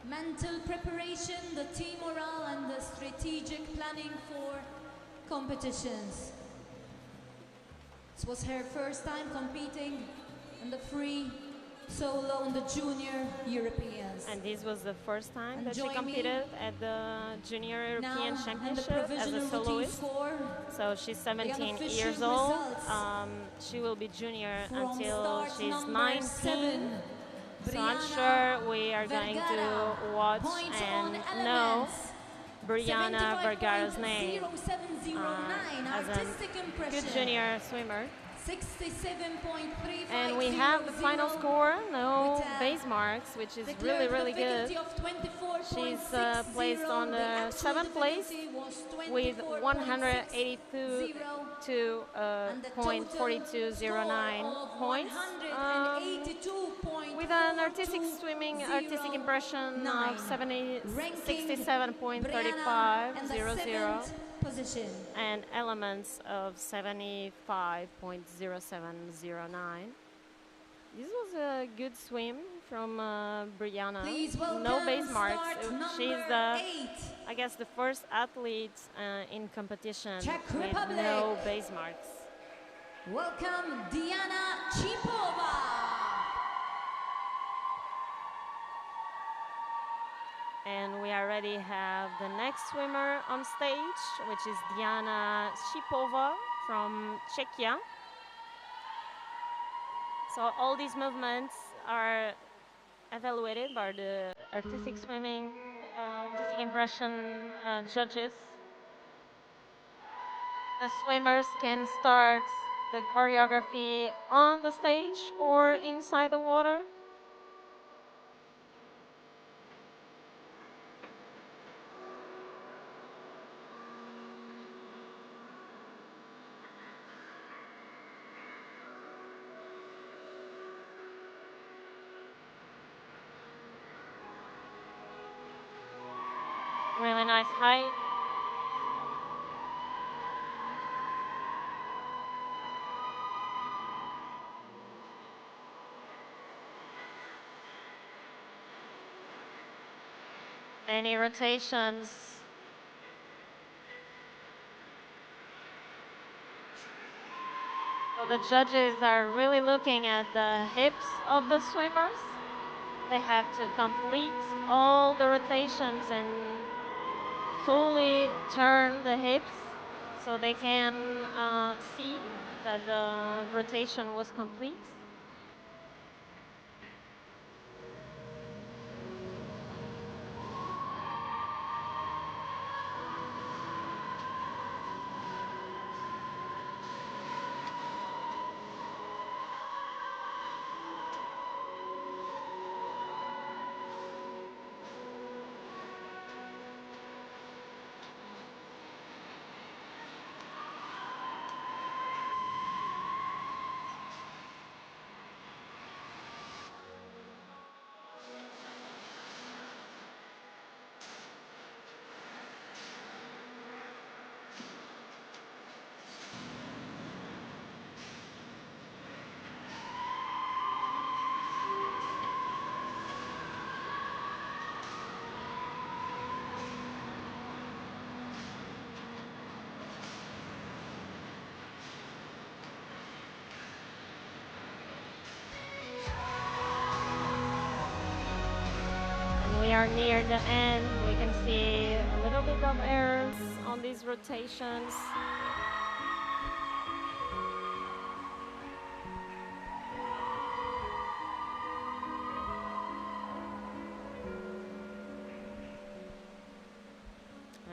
mental preparation, the team morale, and the strategic planning for competitions. This was her first time competing in the free solo in the Junior Europeans. And this was the first time that she competed at the Junior European Championship as a soloist. So she's 17 years old. She will be junior until she's 19. So I'm sure we are going to watch and know Briana Vergara's name as a good junior swimmer. 67.350. And we have the final score, no base marks, which is really, really good. She's placed on the 7th place with 182.4209 points. With an artistic impression of 67.3500 and elements of 75.0709. This was a good swim from Briana. No base marks. She's the, I guess, the first athlete in competition with no base marks. Welcome, Diana Chipova. And we already have the next swimmer on stage, which is Diana Chipova from Czechia. So all these movements are evaluated by the artistic swimming, artistic impression judges. The swimmers can start the choreography on the stage or inside the water. nice height. Many rotations. So the judges are really looking at the hips of the swimmers. They have to complete all the rotations and fully turn the hips so they can see that the rotation was complete. We are near the end. We can see a little bit of errors on these rotations.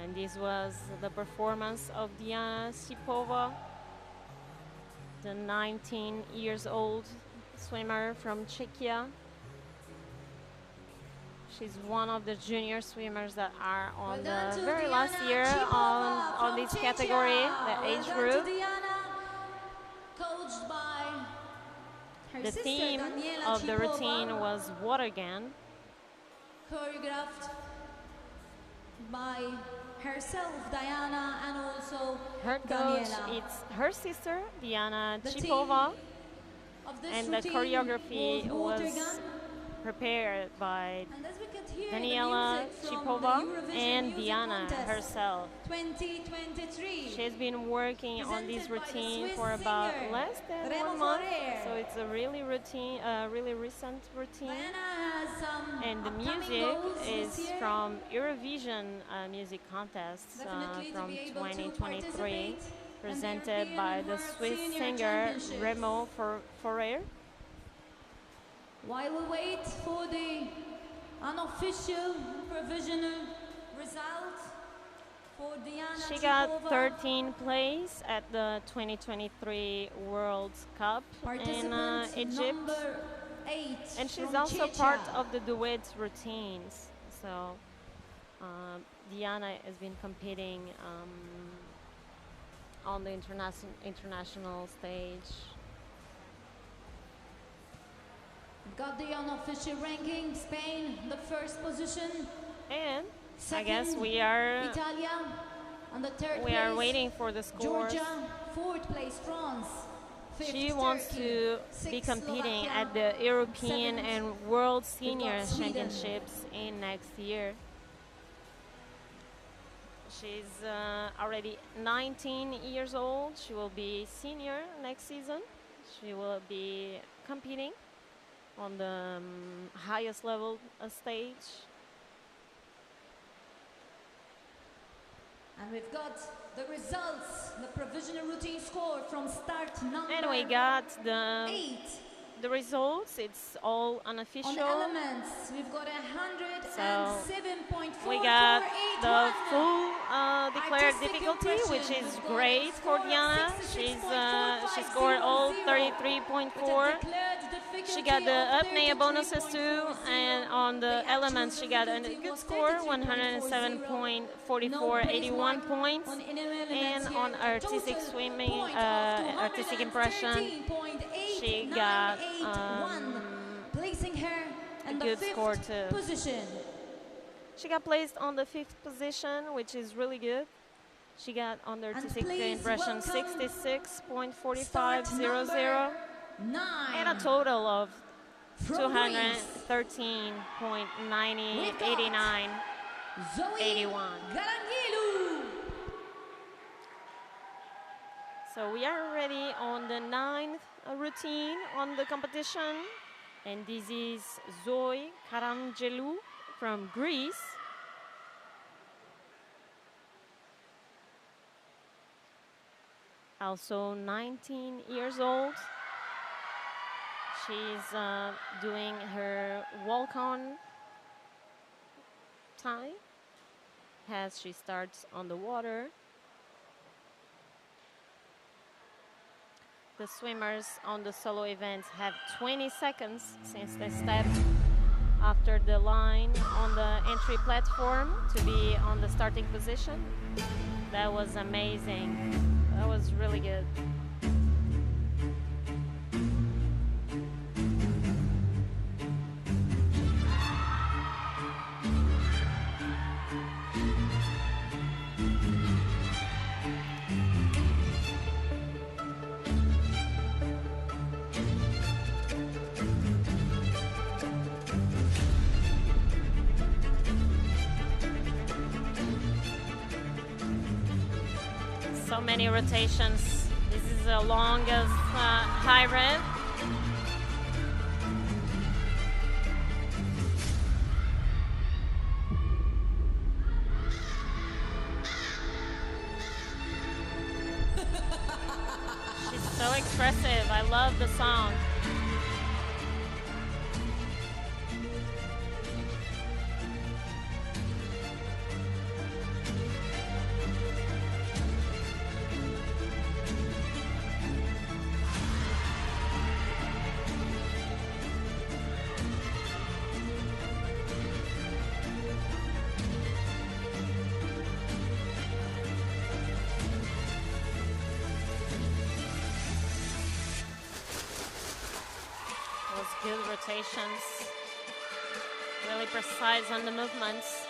And this was the performance of Diana Sipova, the 19 years old swimmer from Czechia. She's one of the junior swimmers that are on the very last year on this category, the age group. The theme of the routine was water gun. Choreographed by herself, Diana, and also her coach. It's her sister, Diana Chipova, and the choreography was prepared by Daniela Chipova and Diana herself. 2023. She's been working on this routine for about less than 1 month, so it's a really recent routine. And the music is from Eurovision music contest from 2023, presented by the Swiss singer Remo Forer. While we wait for the unofficial provisional result for Diana She got Chipova, 13th place at the 2023 World Cup in Egypt. And she's also part of the duet routines. So Diana has been competing on the international stage. Got the unofficial ranking, Spain, the first position. And second, I guess we are Italia, on the third we place, are waiting for the scores. Georgia, fourth place, France. Fifth, She wants Turkey, to sixth, be competing Slovakia, at the European seventh, and World Senior Sweden. Championships in next year. She's already 19 years old. She will be senior next season. She will be competing on the highest level stage. And we've got the results, the provisional routine score from start number And we got the 8. The results. It's all unofficial. On the elements, we've got 107.448. We got the full declared difficulty, which is great for Diana. She scored all 33.4. She got the apnea bonuses too, and on the elements she got a good score, 107.44, 81 points, and on artistic swimming, artistic impression, she got placing her in a the good fifth score too. position. She got placed on the 5th position, which is really good. She got on the artistic impression 66.4500 and a total of 213.9089.81. So we are already on the 9th routine on the competition, and this is Zoe Karangelou from Greece. Also 19 years old. She's doing her walk-on time as she starts on the water. The swimmers on the solo events have 20 seconds since they step after the line on the entry platform to be on the starting position. That was amazing. That was really good. So many rotations. This is the longest hybrid. She's so expressive. I love the song. Good rotations, really precise on the movements.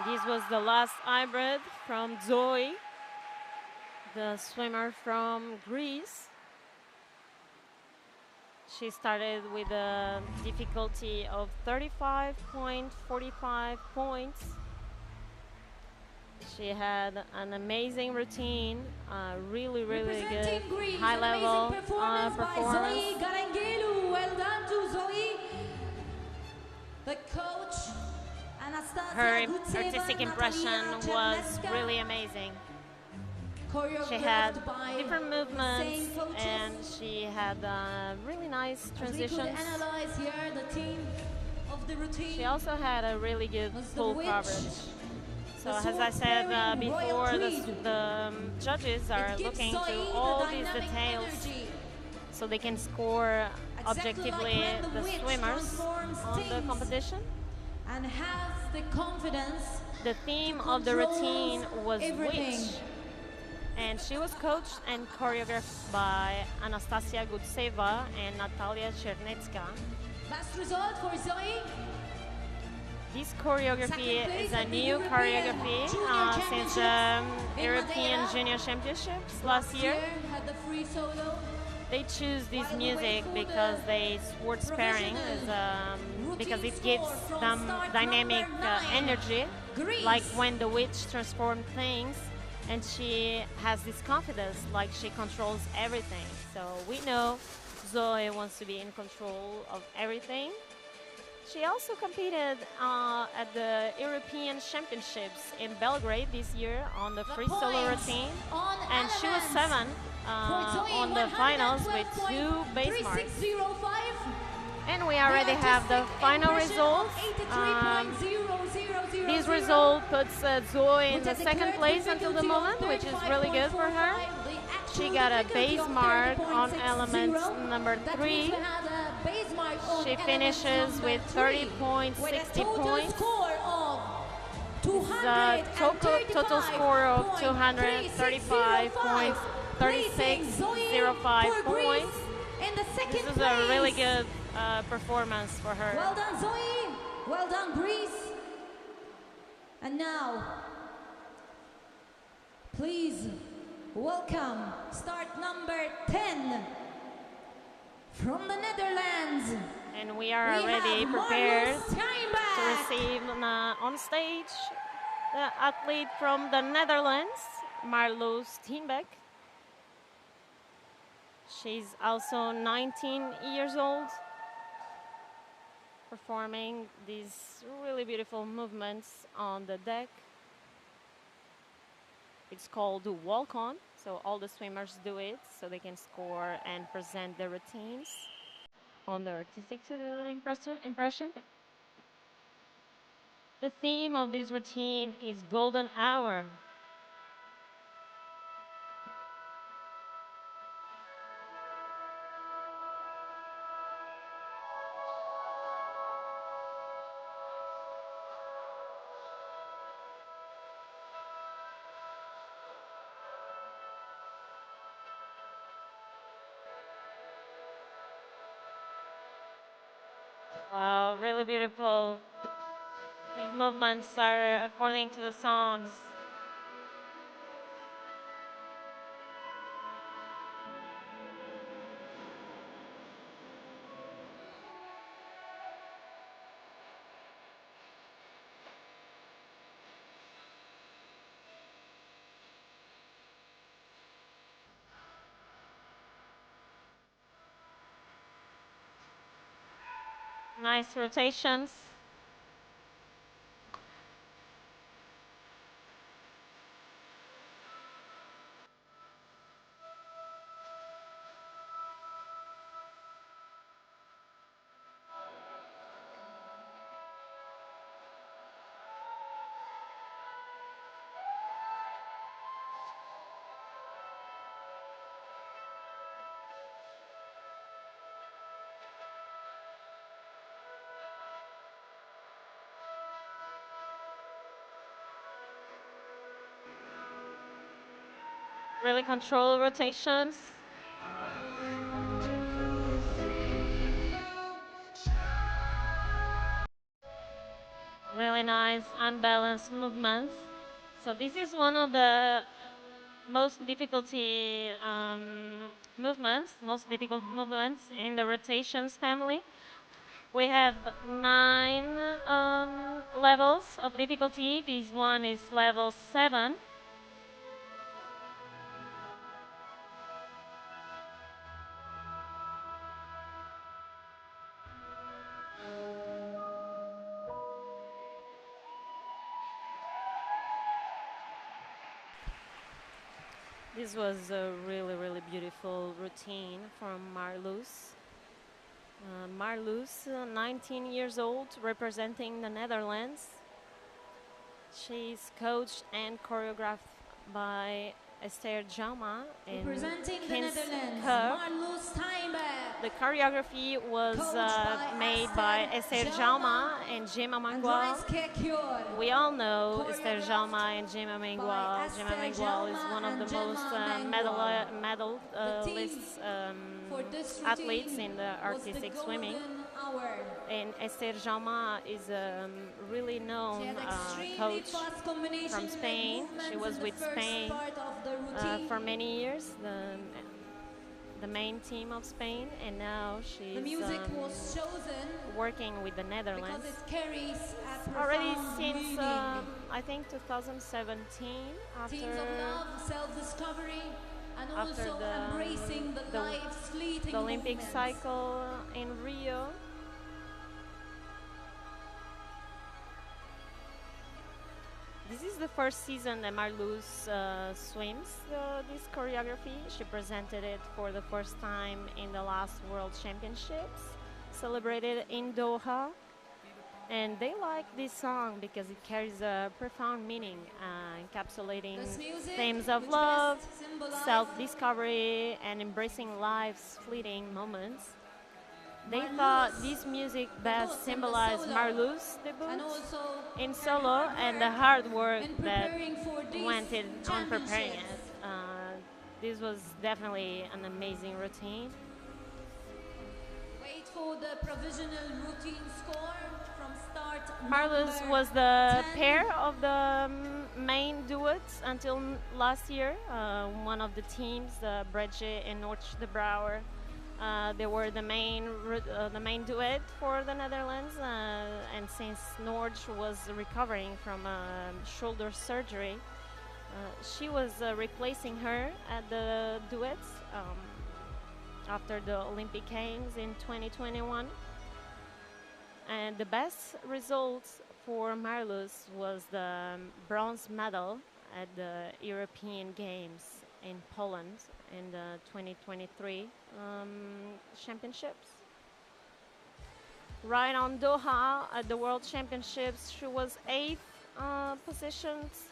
This was the last hybrid from Zoe, the swimmer from Greece. She started with a difficulty of 35.45 points. She had an amazing routine, really good, high-level performance. Zoe Karangelou. Well done to Zoe. The coach, her artistic impression was really amazing. She had different movements and she had really nice transitions. She also had a really good full coverage. So as I said before, the judges are looking to all these details so they can score objectively the swimmers on the competition. And have the confidence. The theme of the routine was Witch, and she was coached and choreographed by Anastasia Gutseva and Natalia Chernetska. Best result for Zoe. This choreography is a new choreography since the European Junior Championships last year. Had the free solo. They choose this music because they sports pairing because it gives them dynamic energy, like when the witch transforms things, and she has this confidence, like she controls everything. So we know Zoe wants to be in control of everything, She also competed at the European Championships in Belgrade this year on the free solo routine, and she was 7th on the finals with 2 base marks. And we already have the final results. This result puts Zoe in the 2nd place until the moment, which is really good for her. She got a base mark on element number 3. She finishes with 30.60 points. The total score of 235.3605 points. This is a really good performance for her. Well done, Zoe. Well done, Greece. And now, please welcome start number 10 from the Netherlands. And we are already prepared to receive on stage the athlete from the Netherlands, Marlos Ttamik. She's also 19 years old, performing these really beautiful movements on the deck. It's called walk-on, so all the swimmers do it so they can score and present their routines on the artistic impression. The theme of this routine is golden hour. Wow, really beautiful. These movements are according to the songs. Nice rotations. Really control rotations. Really nice unbalanced movements. So this is one of the most difficult movements in the rotations family. We have 9 levels of difficulty. This one is level 7. This was a really, really beautiful routine from Marlos. Marlos, 19 years old, representing the Netherlands. She's coached and choreographed by Esther Jama and Representing the Kins Netherlands, Kerr. Marlos Ttamik. The choreography was made by Esther Jama and Gemma Mangual. We all know Esther Jama and Gemma Mangual. Gemma Mangual is one of the most medalist athletes in the artistic swimming. And Esther Jama is a really known coach from Spain. She was with Spain for many years, the main team of Spain, and now she's working with the Netherlands already since I think 2017 after the Olympic cycle in Rio. the first season that Marlos swims this choreography. She presented it for the first time in the last World Championships, celebrated in Doha. And they like this song because it carries a profound meaning, encapsulating This music, themes of which love, best symbolize self-discovery, and embracing life's fleeting moments. They Marlos, thought this music but best also in the symbolized solo, Marlos' and debut also in her solo hard and the work hard work in that preparing for these went in on preparing championships. it. This was definitely an amazing routine. Wait for the provisional routine score from start. Marlos number was the 10. pair of the main duets until last year. One of the teams, Bredje and Noortje de Brouwer, they were the main duet for the Netherlands. And since Noortje was recovering from shoulder surgery, she was replacing her at the duets after the Olympic Games in 2021. And the best results for Marlos was the bronze medal at the European Games in Poland in the 2023 championships. Right on Doha at the World Championships, she was 8th positions.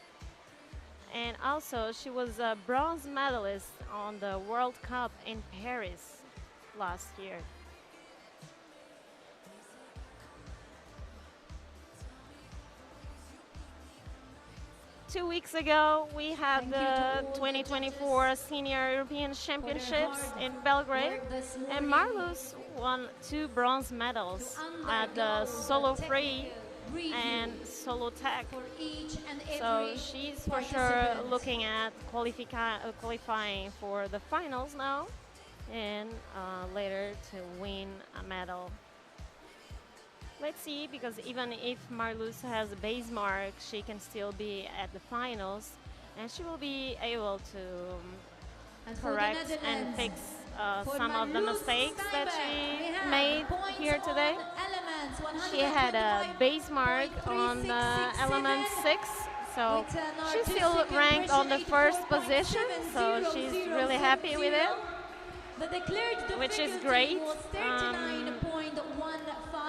And also, she was a bronze medalist on the World Cup in Paris last year. Two weeks ago, we had Thank you to the all the 2024 judges Senior European Championships hard in Belgrade, work this and morning Marlos won 2 bronze medals to at the undergo solo the free technical review and solo tech. for each and So every she's for sure participant. looking at qualifying for the finals now, and later to win a medal. Let's see, because even if Marlos has a base mark, she can still be at the finals, and she will be able to And for the correct and Netherlands, fix for some of the Marlos mistakes that Ttamik, we she have made points here today. on elements, She had a base mark on the element 6, so with an she's still artistic ranked on the first impression position, so she's really happy with it, The declared which is difficulty great. was 39.15.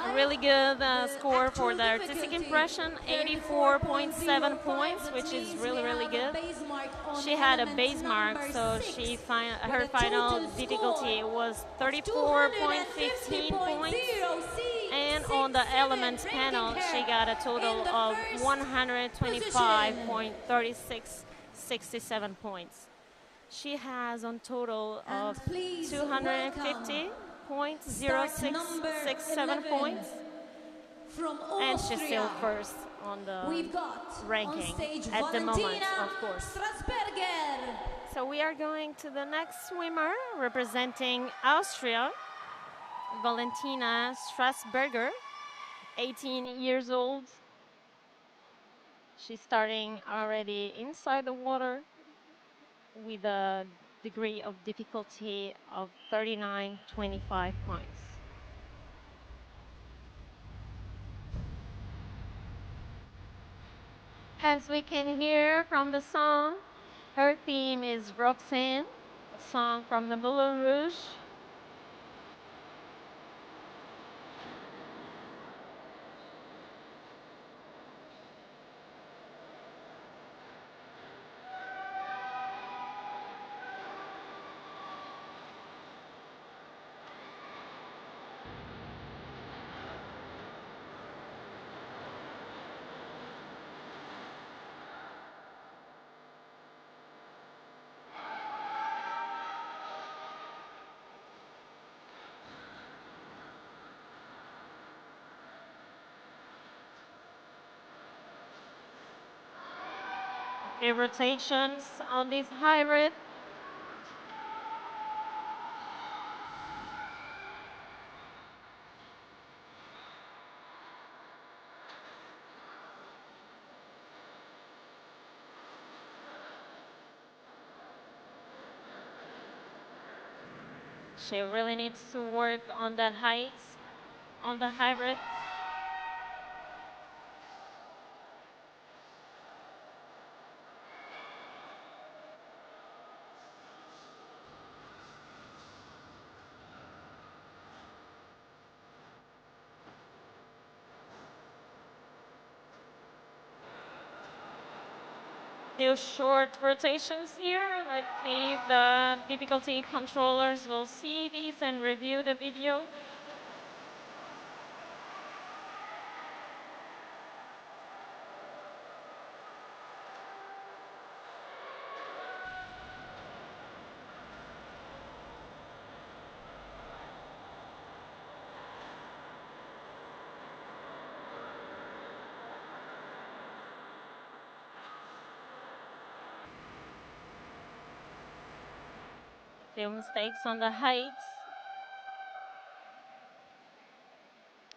A really good The score for actual the artistic difficulty, impression, 84.7 points, which is means really, we really have a good. base mark on She had a element base mark, number so 6, her with a final total difficulty score was of 34.15 points. 250.06, And on the elements panel, ranking she her got a total in the of first 125.3667 points. She has on total of And please welcome 250.0667 points. from And she's still Austria. first on the We've got ranking on stage at the moment, Valentina of course. Strasberger. So we are going to the next swimmer representing Austria, Valentina Strasberger, 18 years old. She's starting already inside the water with a degree of difficulty of 39.25 points. As we can hear from the song, her theme is Roxanne, a song from the Moulin Rouge. Rotations on this hybrid. She really needs to work on the heights on the hybrid. few short rotations here. Let's see if the difficulty controllers will see these and review the video. Few mistakes on the heights.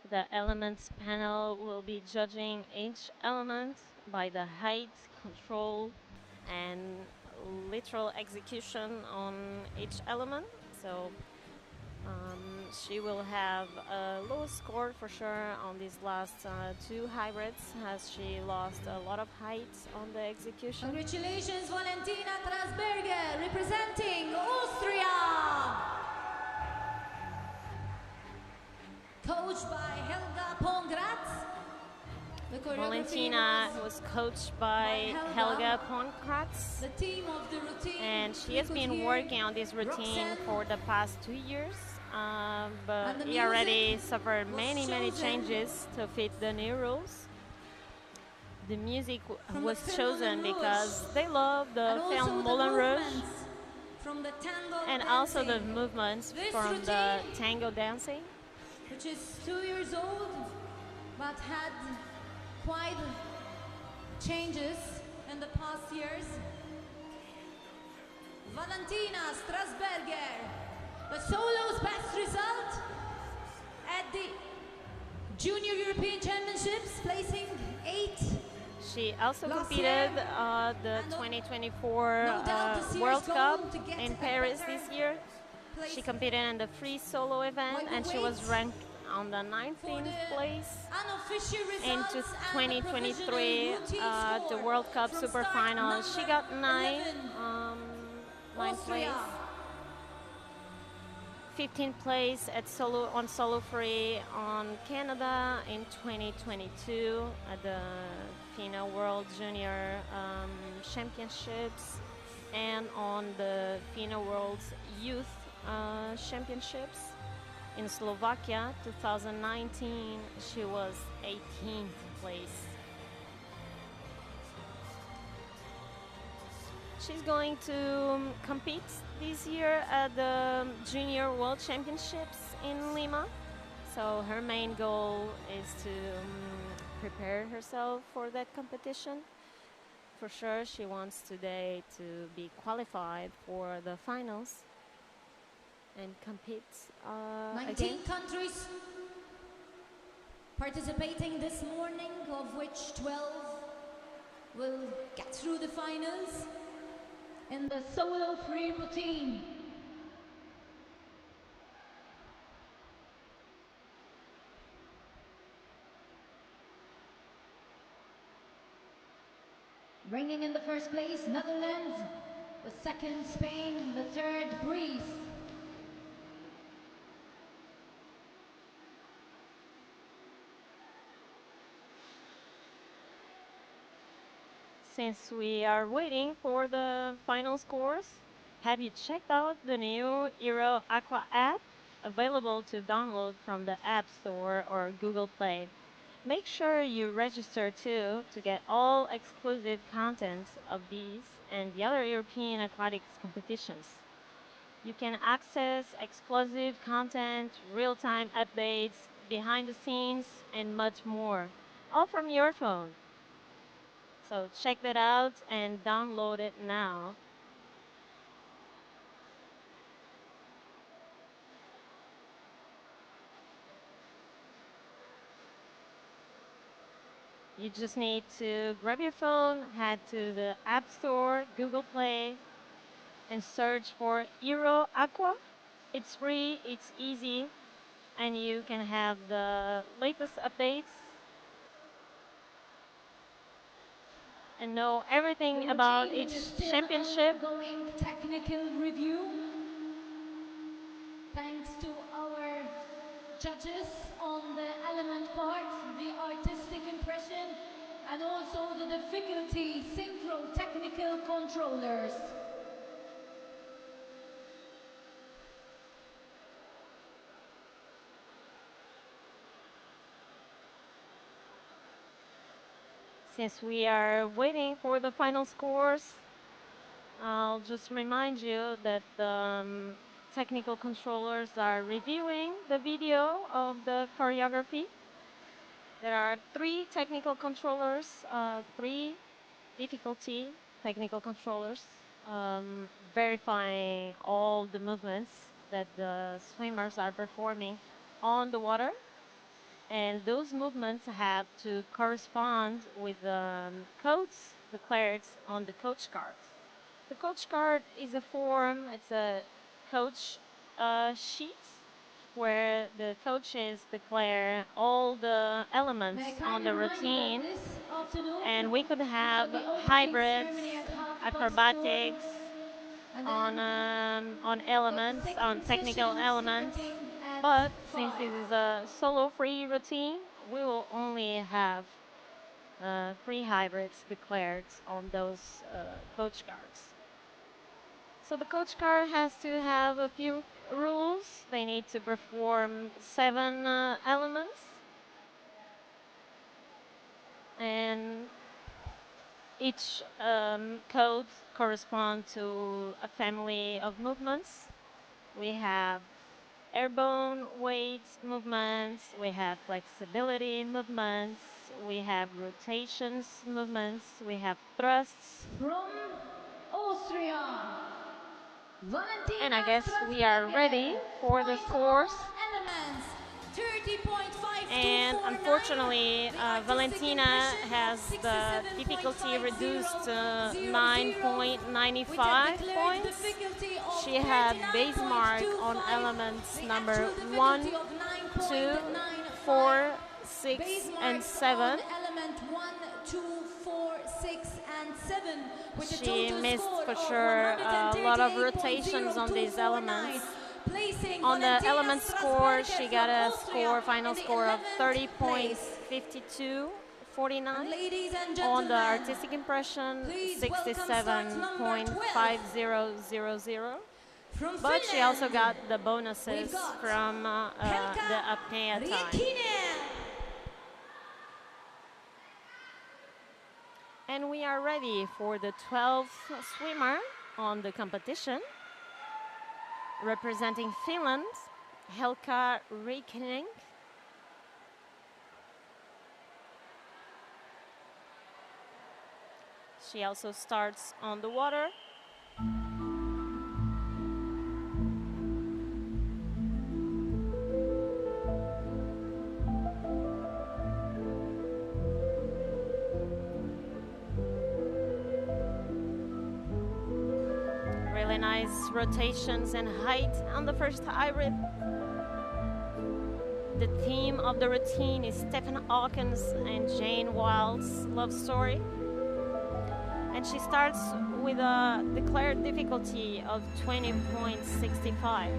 The elements panel will be judging each element by the height, control, and literal execution on each element. So she will have a low score for sure on these last two hybrids, as she lost a lot of height on the execution. Congratulations, Valentina Trasberger, representing Austria. Coached by Helga Pongratz. Valentina was coached by Helga Pongratz. The team of the routine. And she has been working on this routine for the past 2 years. But he already suffered many changes to fit the new rules. The music was chosen because they love the film Moulin Rouge, and also the movements from the tango dancing, which is 2 years old but had quite changes in the past years. Valentina Strasberger, the solo's best result at the Junior European Championships, placing 8th. She also competed the 2024 World Cup in Paris this year. She competed in the free solo event and she was ranked on the 19th place. In 2023, the World Cup Super Final, she got 9th place. 15th place at solo free on Canada in 2022 at the FINA World Junior Championships, and on the FINA World Youth Championships in Slovakia 2019. She was 18th place. She's going to compete this year at the Junior World Championships in Lima. So her main goal is to prepare herself for that competition. For sure, she wants today to be qualified for the finals and compete 19 again. countries participating this morning, of which 12 will get through the finals in the solo free routine. Bringing in the first place, Netherlands. The second, Spain. The third, Greece. Since we are waiting for the final scores, have you checked out the new Euro Aqua app? Available to download from the App Store or Google Play. Make sure you register too to get all exclusive content of these and the other European Aquatics competitions. You can access exclusive content, real-time updates, behind the scenes, and much more, all from your phone. So check that out and download it now. You just need to grab your phone, head to the App Store, Google Play, and search for Euro Aqua. It's free, it's easy, and you can have the latest updates and know everything about each championship. Ongoing technical review. Thanks to our judges on the element part, the artistic impression, and also the difficulty synchro technical controllers. Since we are waiting for the final scores, I'll just remind you that the technical controllers are reviewing the video of the choreography. There are 3 technical controllers, 3 difficulty technical controllers, verifying all the movements that the swimmers are performing on the water. And those movements have to correspond with the codes declared on the coach card. The coach card is a form, it's a coach sheet where the coaches declare all the elements on the routine, and we could have hybrids, acrobatics, on elements, on technical elements. But since this is a solo-free routine, we will only have 3 hybrids declared on those coach cards. So the coach card has to have a few rules. They need to perform 7 elements, and each code corresponds to a family of movements. We have airborne weight movements, we have flexibility movements, we have rotations movements, we have thrusts. From Austria, Valentina, And I guess we are ready for the scores. Elements, 30.5. And unfortunately, Valentina has the difficulty reduced to 9.95 points. She had base mark on elements number 1, 2, 4, 6, and 7. Element 1, 2, 4, 6, and 7. She missed for sure a lot of rotations on these elements. On the element score, she got a final score of 30.5249. On the artistic impression, 67.5000. But she also got the bonuses from the apnea time. And we are ready for the 12th swimmer on the competition. Representing Finland, Hela. She also starts on the water. Really nice rotations and height on the first hybrid. The theme of the routine is Stephen Hawkins and Jane Wilde's love story. And she starts with a declared difficulty of 20.65.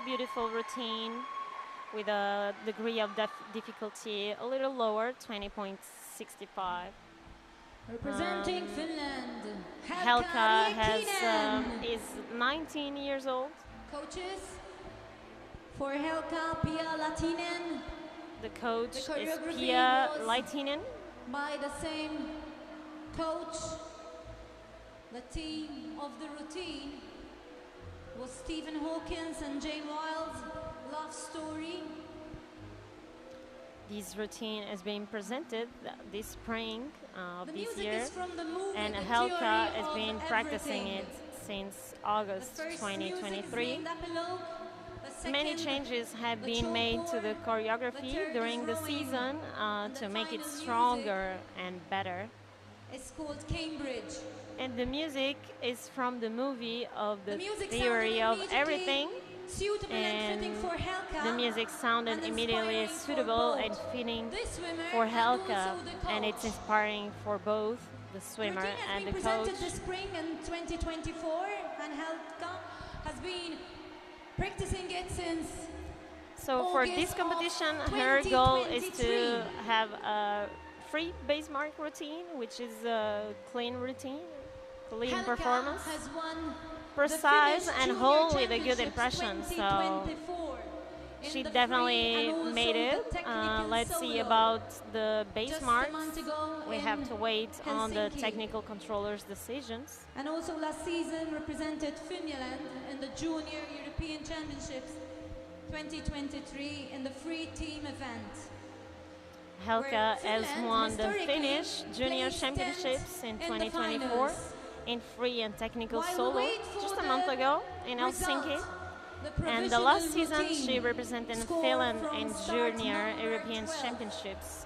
Beautiful routine with a degree of difficulty a little lower, 20.65. Representing Finland, Helka Lietinen. is 19 years old. Coaches for Helka, Pia Latinen. The coach is choreography Pia was Laitinen. by the same coach. The team of the routine was Stephen Hawkins and Jane Wilde's Love Story. This routine is being presented this spring of The this music year, is from the movie, and The Helka Theory has of been practicing Everything. it since The August first 2023. music is named Epilogue. The Many second, changes have the been made to the Chopor. choreography The third during is the Rowing. season And the to make it final stronger and better. It's called Cambridge. And the music is from the movie of The music Theory sounded of immediately Everything. suitable and fitting for Helka. The music sounded and immediately inspiring for suitable both and fitting the swimmer for and Helka, also the and it's coach. inspiring for both the swimmer Routine has and been the presented coach. this spring in 2024, and Helka has been practicing it since So for August this of competition, her goal is to 2023. have a free base mark routine, which is a clean routine, clean Helka performance, has won precise the and Finnish whole Junior with a good Championships impression. So 2024 in she the free definitely and also made the it. technical Let's see solo. about the base Just a marks. month ago We in have to wait on the Helsinki. technical controller's decisions. And also last season represented Finland in the Junior European Championships 2023 in the free team event. Helka has Finland won the historically Finnish Junior placed Championships in 10th in the 2024 finals. in free and technical While we solo wait for just a the month ago in result, Helsinki. the And the last provisional season she routine represented score Finland from in start Junior number European 12. Championships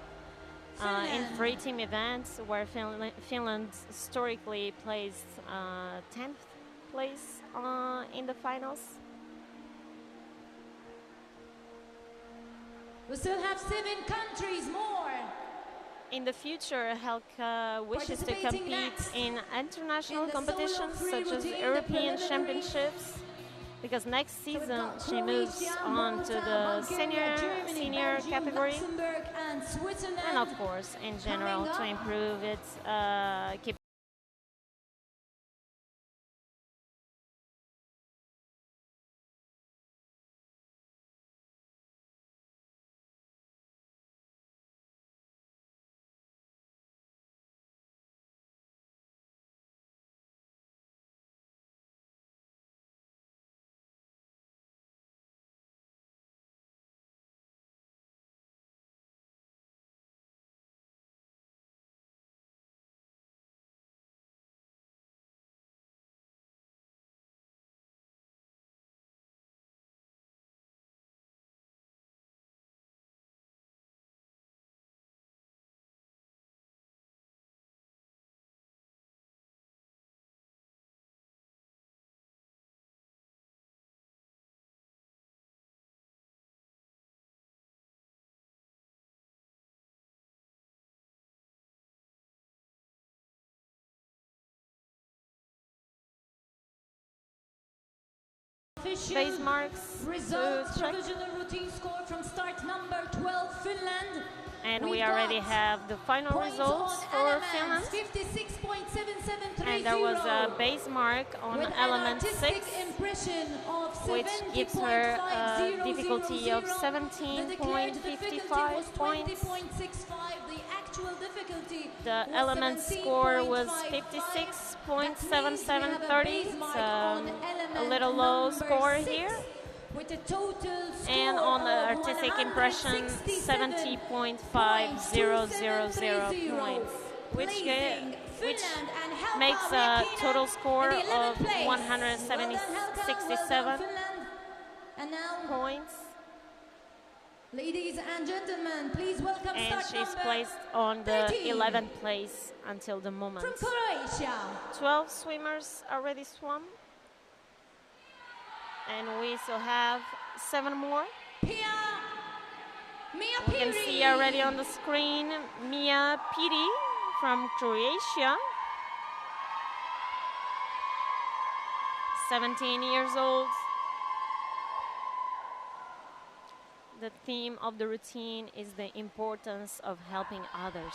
in Finland. free team events where Finland historically placed 10th place in the finals. We still have 7 countries more. In the future, Helka wishes to Participating compete next in international in the solo competitions free such as routine, the European preliminary. Championships, because next So we've season got she moves Croatia, on Malta, to the Bulgaria, Germany, senior Belgium, category, Luxembourg, and Switzerland. and of course, in general, Coming to up. improve its Official base marks results, to check. provisional routine score from start number 12, Finland. And We've we already got have the final points results on for elements, Finland. 56.7730. And there was a base mark on with element an artistic 6, impression of which gives her a 70.500. difficulty of The declared difficulty was 17.55 points. 20.65. The actual difficulty The was element score was 56.7730. 56.7730. It's a little low score here. With a total score And on the of artistic impression, 70.5000 points, which makes a total score of 167 And now, points. ladies and gentlemen, please welcome And start she's number placed on the 13. 11th place until the moment. From Croatia. 12 swimmers already swum. And we still have 7 more. Mia We can Piri. see already on the screen Mia Piri from Croatia. 17 years old. the theme of the routine is the importance of helping others.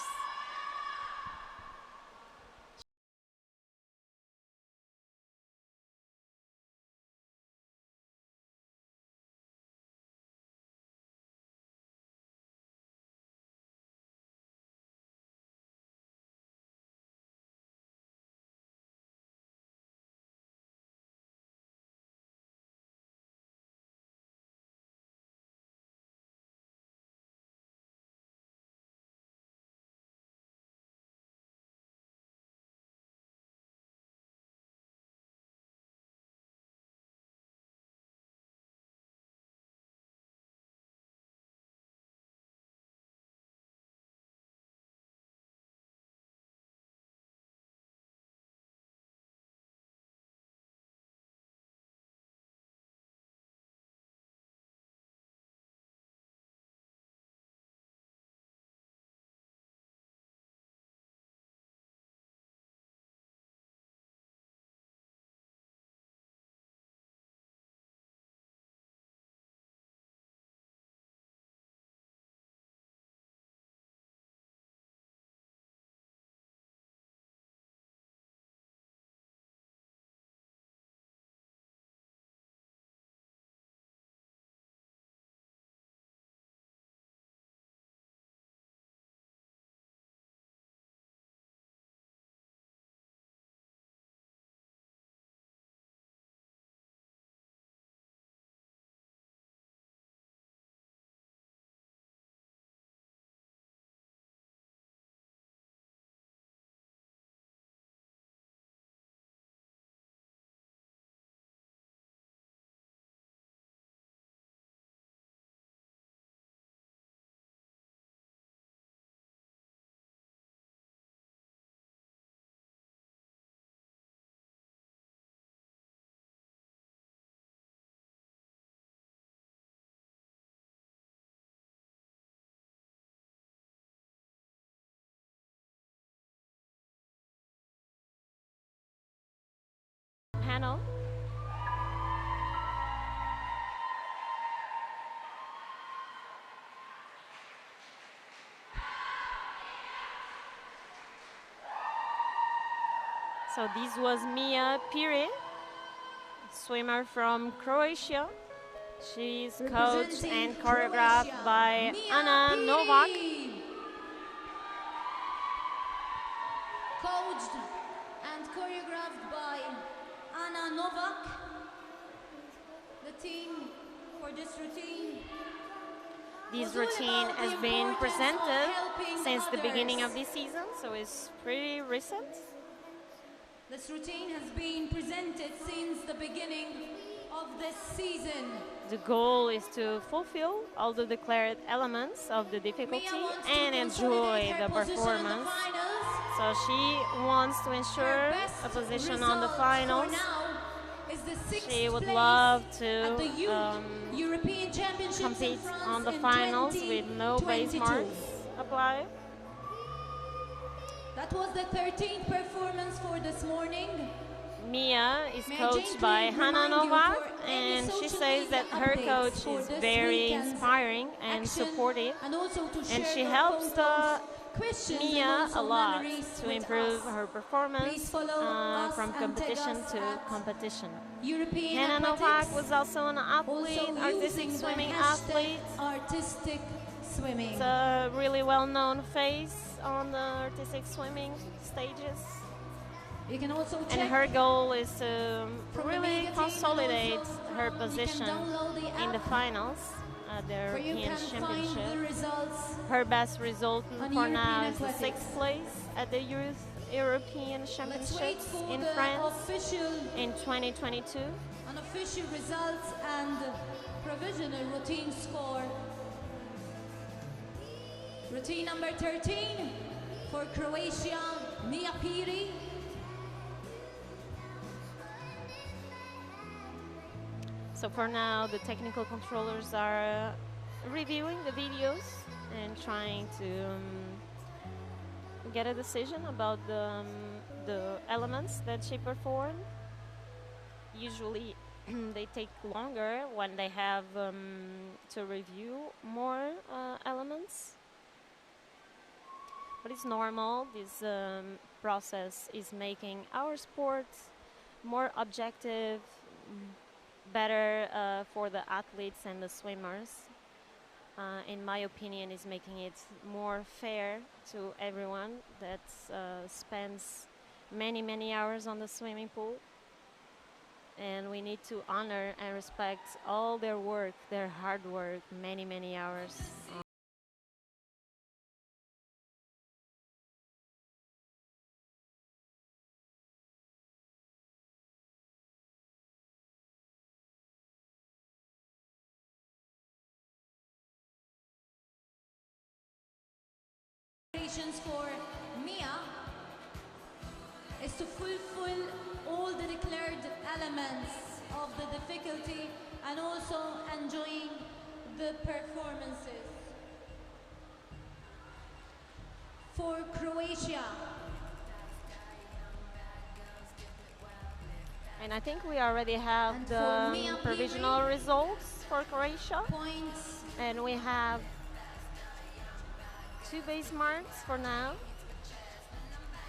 Panel. So this was Mia Pire, swimmer from Croatia. She's coached and choreographed Croatia, by Mia Anna Piri. Novak. Coached and choreographed by Anna Novak. The team for this routine. This routine has been presented since the beginning of this season, so it's pretty recent. This routine has been presented since the beginning of this season. The goal is to fulfill all the declared elements of the difficulty and enjoy the performance. So she wants to ensure a position on the finals. She would love to European Championships compete in France on the in finals with no base 2022. marks applied. That was the 13th performance for this morning. Mia is May I coached by gently Hannah remind you Novak, for any and she social says that media her updates coach for is this very weekend's inspiring and action, supportive, and also to and share she your helps photos, questions, and Mia also a lot memories to with improve us. her Please performance follow us from and competition tag us to at competition. European Hannah Novak Aquatics, was also an athlete, also artistic using swimming the hashtag athlete. artistic swimming. It's a really well-known face on the artistic swimming stages. You can also check And her goal is to from the really media team, consolidate and also her you can position download the in the app finals at the where you European can find the Championship. results Her best result on for European now is the Aquatics. 6th place at the European Let's wait Championships for in the France official in 2022. unofficial results and provisional routine score. Routine number 13 for Croatia, Mia Piri. So for now, the technical controllers are reviewing the videos and trying to get a decision about the elements that she performed. Usually they take longer when they have to review more elements. But it's normal. This process is making our sport more objective, better for the athletes and the swimmers. In my opinion, is making it more fair to everyone that spends many hours on the swimming pool. And we need to honor and respect all their work, their hard work, many hours. For Mia is to fulfill all the declared elements of the difficulty and also enjoying the performances. For Croatia. And I think we already have And the provisional results for Croatia. Points. And we have 2 base marks for now.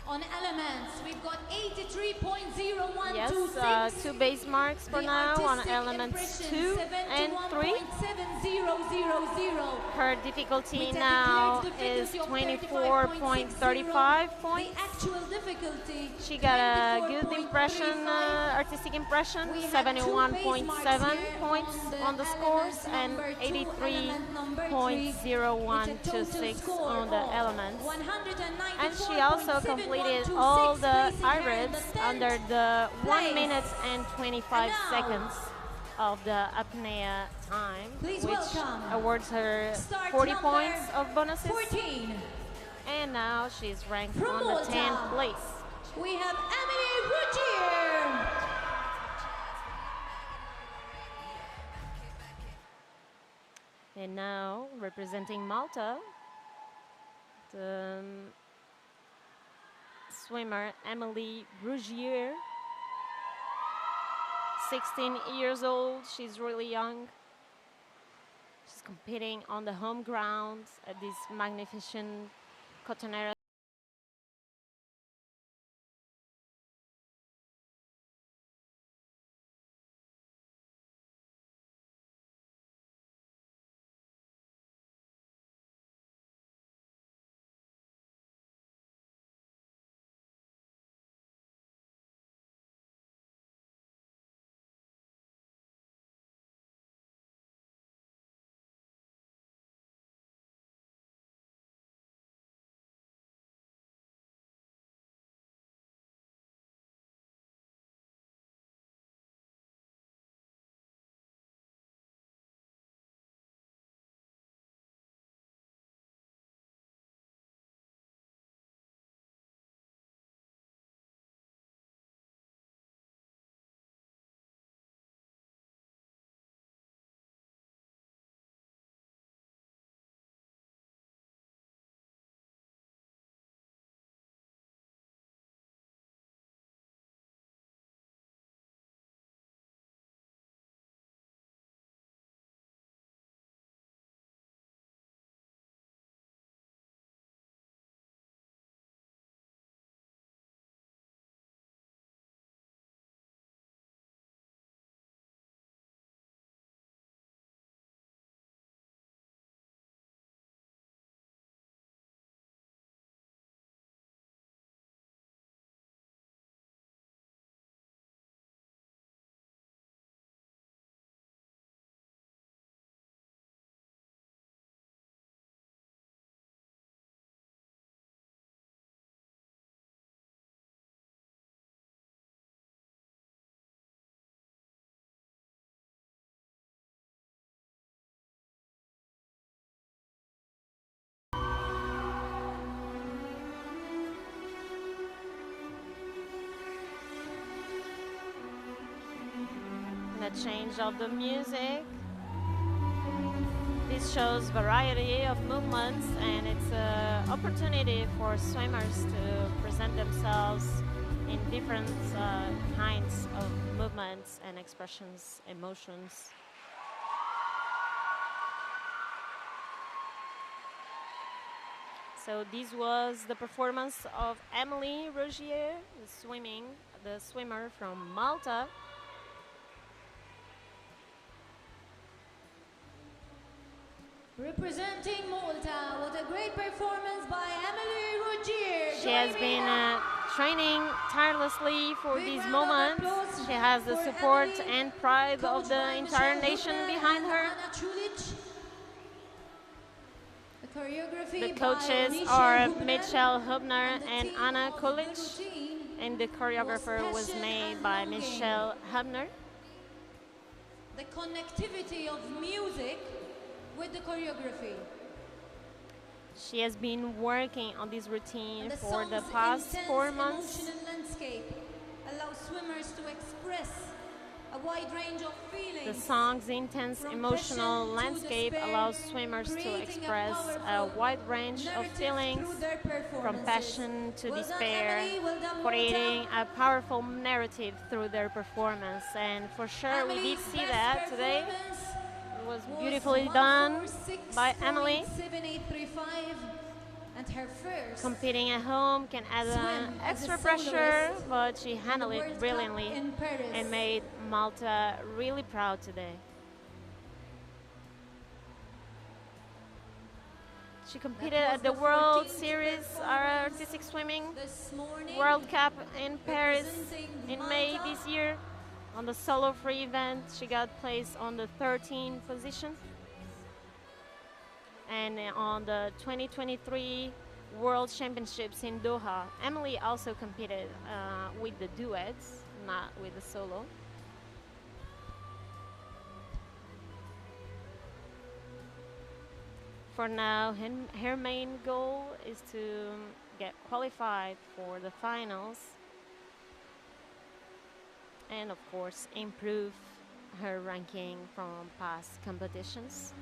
On elements, we've got 83.0126. Yes, 2 base marks for now on elements 2 and 3. Her difficulty now is 24.35 points. She got a good impression, artistic impression, 71.7 points on the scores and 83.0126 on the elements. And she also completed all the IRIDs under the 1 minute and 25 seconds of the apnea time, which awards her 40 points of bonuses. 14. And now she's ranked From on the Malta, 10th place. we have Emily Routier. And now, representing Malta, the swimmer Emily Rougier, 16 years old. She's really young. She's competing on the home ground at this magnificent Cottonera. The change of the music. This shows variety of movements, and it's an opportunity for swimmers to present themselves in different kinds of movements and expressions, emotions. So this was the performance of Emily Rogier, the swimmer from Malta. Representing Malta, what a great performance by Emily Rogier. She has been training tirelessly for these moments. She has the support and pride of the entire nation behind her. The coaches are Michelle Hubner and Anna Kulic, and the choreographer was made by Michelle Hubner. The connectivity of music with the choreography. She has been working on this routine for the past 4 months. Emotional landscape allows swimmers to express a wide range of feelings. The song's intense emotional landscape allows swimmers to express a wide range of feelings, from passion to despair, creating a powerful narrative through their performance. And for sure, we did see that today. It was beautifully done by Emily. And her first competing at home can add an extra pressure, but she handled it brilliantly and made Malta really proud today. She competed at the World Series Artistic Swimming World Cup in Paris in May this year. On the solo free event, she got placed on the 13th position. And on the 2023 World Championships in Doha, Emily also competed with the duets, not with the solo. For now, her main goal is to get qualified for the finals and, of course, improve her ranking from past competitions.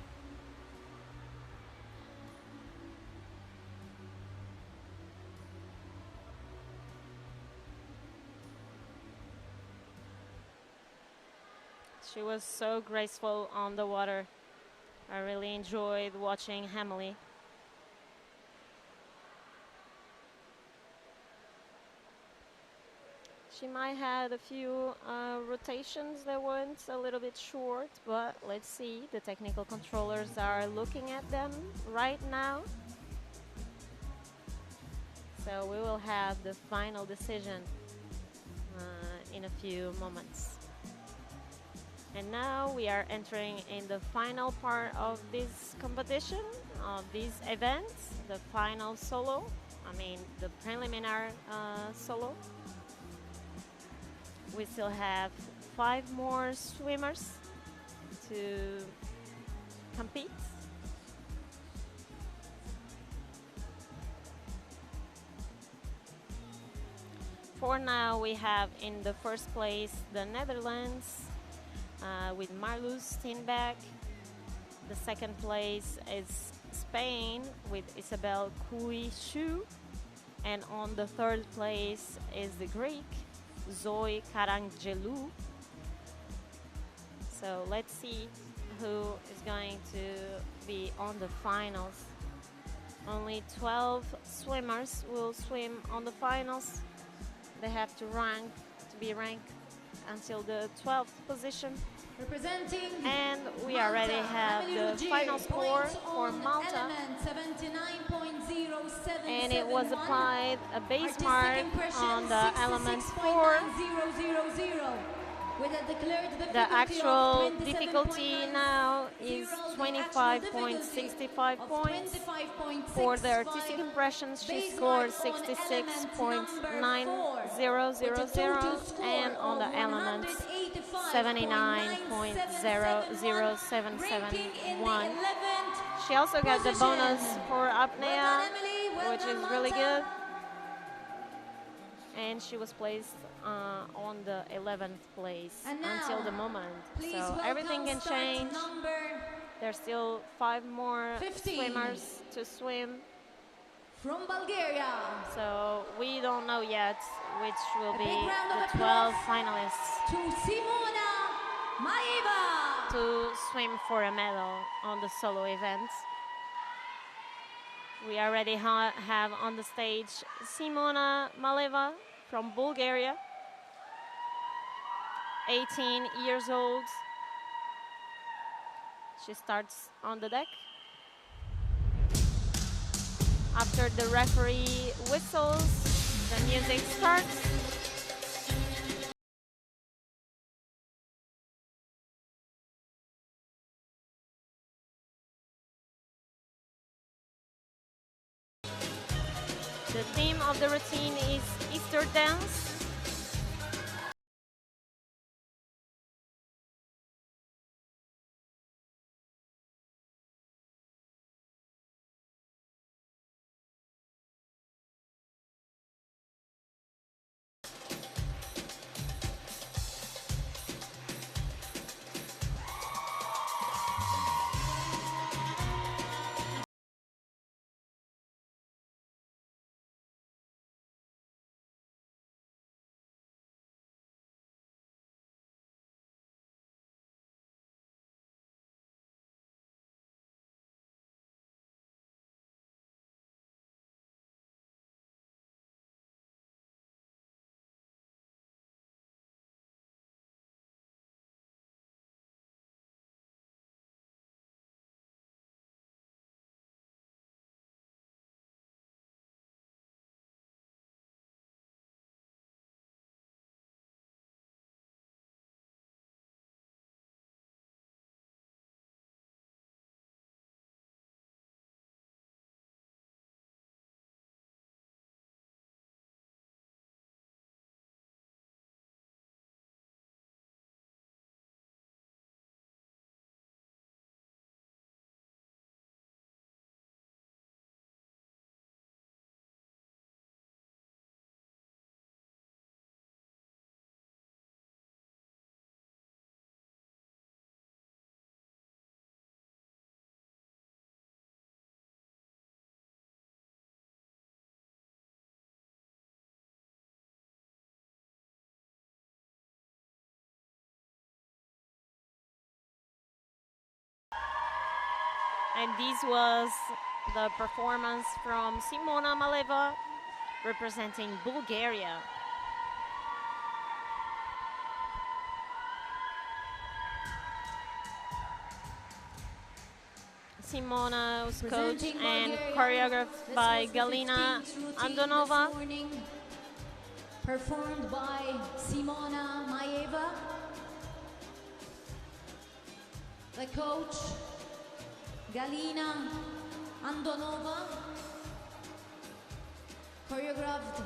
She was so graceful on the water. I really enjoyed watching Emily. She might have a few rotations that went a little bit short, but let's see. The technical controllers are looking at them right now. So we will have the final decision in a few moments. And now we are entering in the final part of this competition, of these events, the final solo, the preliminary solo. We still have 5 more swimmers to compete. For now, we have in the first place the Netherlands, with Marlos. The second place is Spain with Isabelle. And on the third place is the Greek, Zoe Karangelou. So let's see who is going to be on the finals. Only 12 swimmers will swim on the finals. They have to be ranked until the 12th position. And we already have the final score for Malta, and it was applied a base mark on the element 4. The actual difficulty now is 25.65 points. For the artistic impressions, she scored 66.9000, and on the elements 79.00771. She also got the bonus for apnea, which is really good. And she was placed on the 11th place until the moment. So everything can change. There's still 5 more swimmers to swim. from Bulgaria. So we don't know yet which will A be big round of the applause 12 finalists to Simona Maeva. to swim for a medal on the solo event. We already have on the stage Simona Maleva from Bulgaria, 18 years old. She starts on the deck. After the referee whistles, the music starts. The theme of the routine is Easter dance. And this was the performance from Simona Maleva representing Bulgaria. Simona was coached and choreographed by Galina Andonova. Performed by Simona Maeva. The coach, Galina Andonova. Choreographed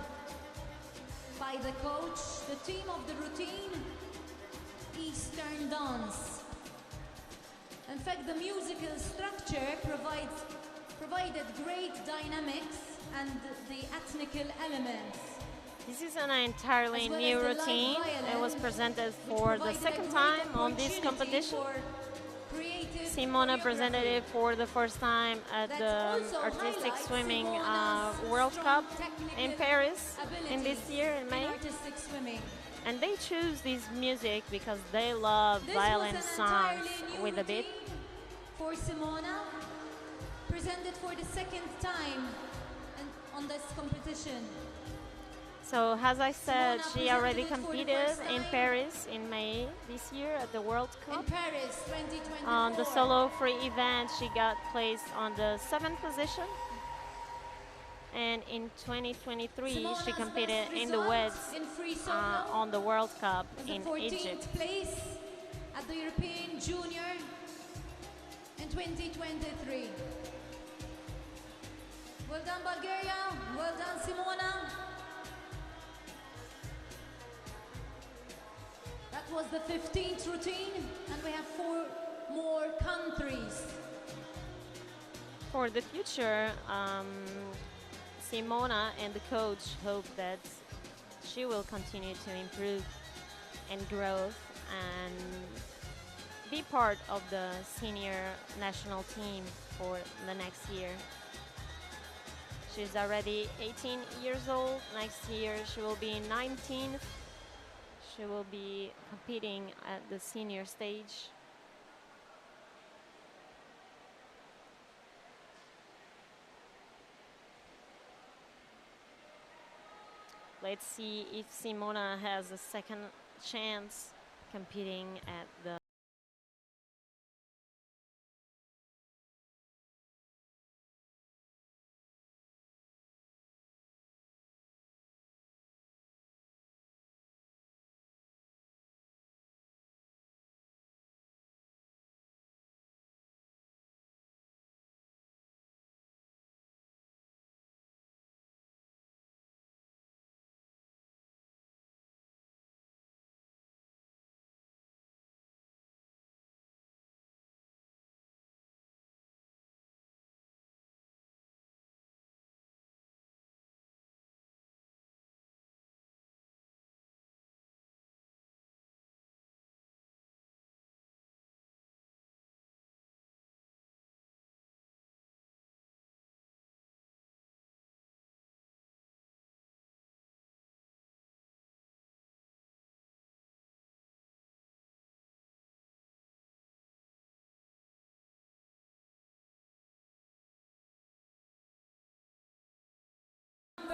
by the coach. The theme of the routine, Eastern dance. In fact, the musical structure provided great dynamics and the ethnical elements. This is an entirely new routine. It was presented for the second time on this competition. Simona presented it for the first time at the Artistic Swimming World Cup in Paris in this year in May. And they choose this music because they love violent songs with a beat. For Simona, presented for the second time on this competition. So as I said, she already competed in Paris in May this year at the World Cup. In Paris 2024. On the solo free event, she got placed on the 7th position. And in 2023, Simona's she competed best in the result WEDs in free solo on the World Cup was in the 14th Egypt. place at the European Junior in 2023. Well done, Bulgaria. Well done, Simona. That was the 15th routine, and we have 4 more countries. For the future, Simona and the coach hope that she will continue to improve and grow and be part of the senior national team for the next year. She's already 18 years old. Next year she will be 19. She will be competing at the senior stage. Let's see if Simona has a second chance competing at the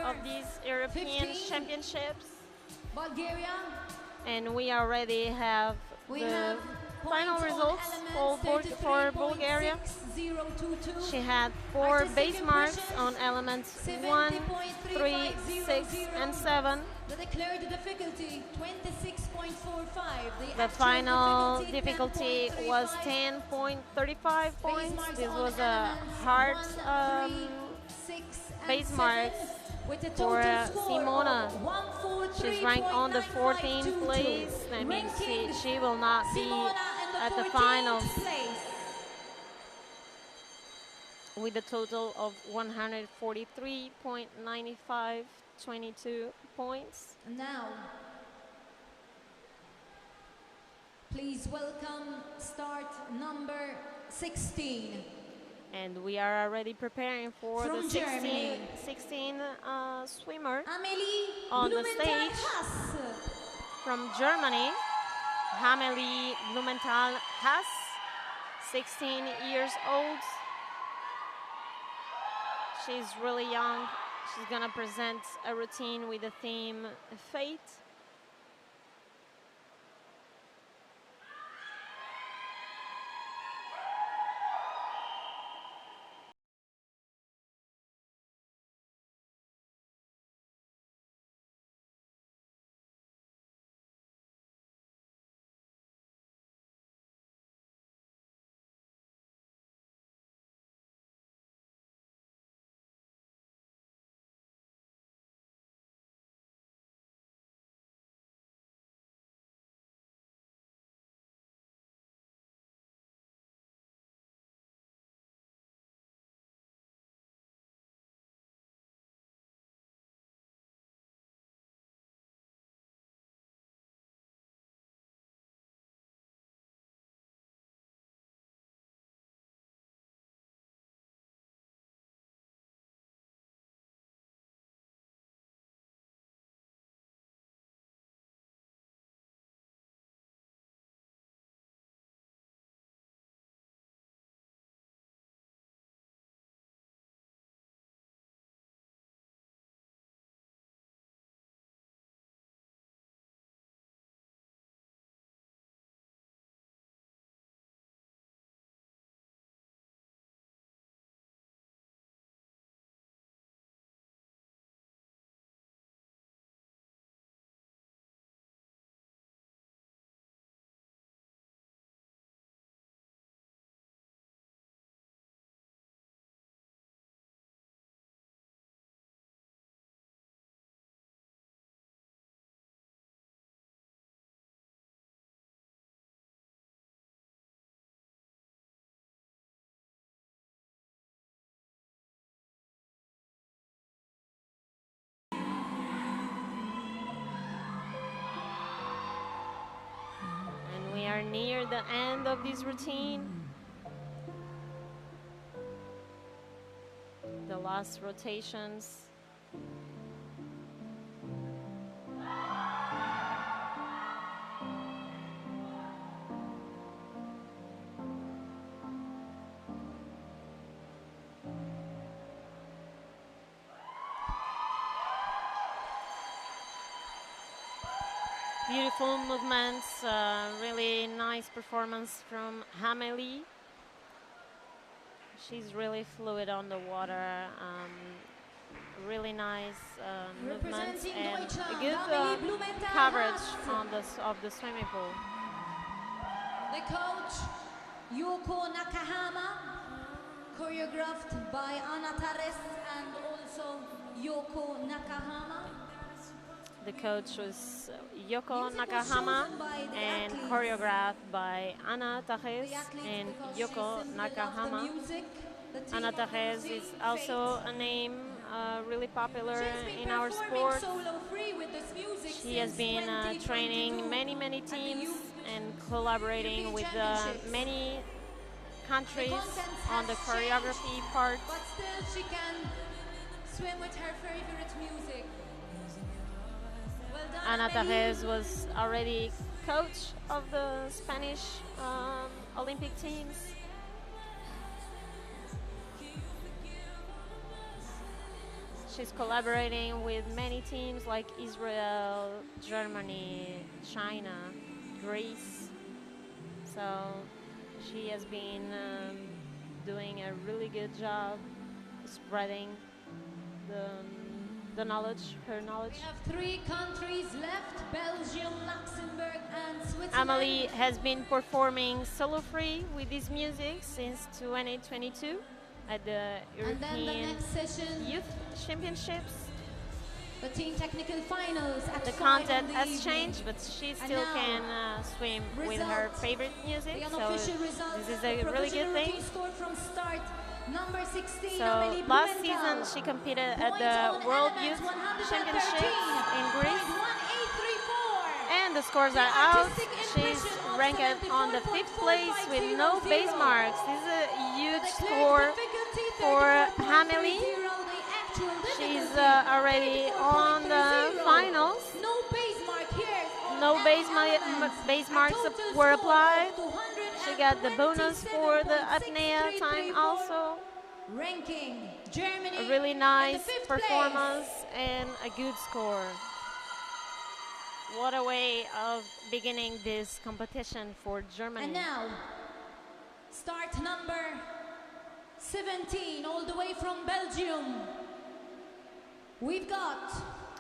of these European 15, Championships, Bulgaria. and we already have We the have final points on results elements, for Bulgaria. 33.6022. She had 4 Artistic base marks impressions, on elements 1, 3, 6, 70.3500. and 7. The declared difficulty 26.45. The actual final difficulty was 10.35. 10.35 Base points. marks This on was a elements hard 1, 3, 6, and base 7, marks with a for total score Simona. of 143.9522. She's ranked on the 14th place. That means she will not be Simona in the at the 14th finals place. with a total of 143.9522 points. Now, please welcome start number 16. And we are already preparing for From the Germany. 16 swimmer Amelie on the Blumenthal stage. Haas. From Germany, Amelie Blumenthal Haas, 16 years old. She's really young. She's gonna present a routine with the theme Fate. We are near the end of this routine. the last rotations. Beautiful movements, really nice performance from Hameli. She's really fluid on the water, really nice movements and a good coverage on of the swimming pool. The coach, Yoko Nakahama, choreographed by Anna Tares and also Yoko Nakahama. The coach was Yoko Nakahama and choreographed by Anna Tajes and Yoko Nakahama. Anna Tajes is also a name really popular in our sport. She has been training many teams and collaborating with many countries on the choreography part. But still she can swim with her favorite music. Ana Tajes was already coach of the Spanish Olympic teams. She's collaborating with many teams like Israel, Germany, China, Greece. So she has been doing a really good job spreading the knowledge, her knowledge. We have 3 countries left, Belgium, Luxembourg and Switzerland. Amelie has been performing solo free with this music since 2022 at the European Youth Championships. The team technical finals at The content has changed, but she still can swim with her favorite music, so this is a really good thing. From start, number 16, So last season she competed at the World Youth Championships in Greece, and the scores are out. She's ranked on the 5th place with no base marks. This is a huge score for Hameli. She's already on the finals. No base marks were applied. She got the bonus for the apnea time also. Ranking Germany. A really nice performance and a good score. What a way of beginning this competition for Germany. And now, start number 17, all the way from Belgium. We've got...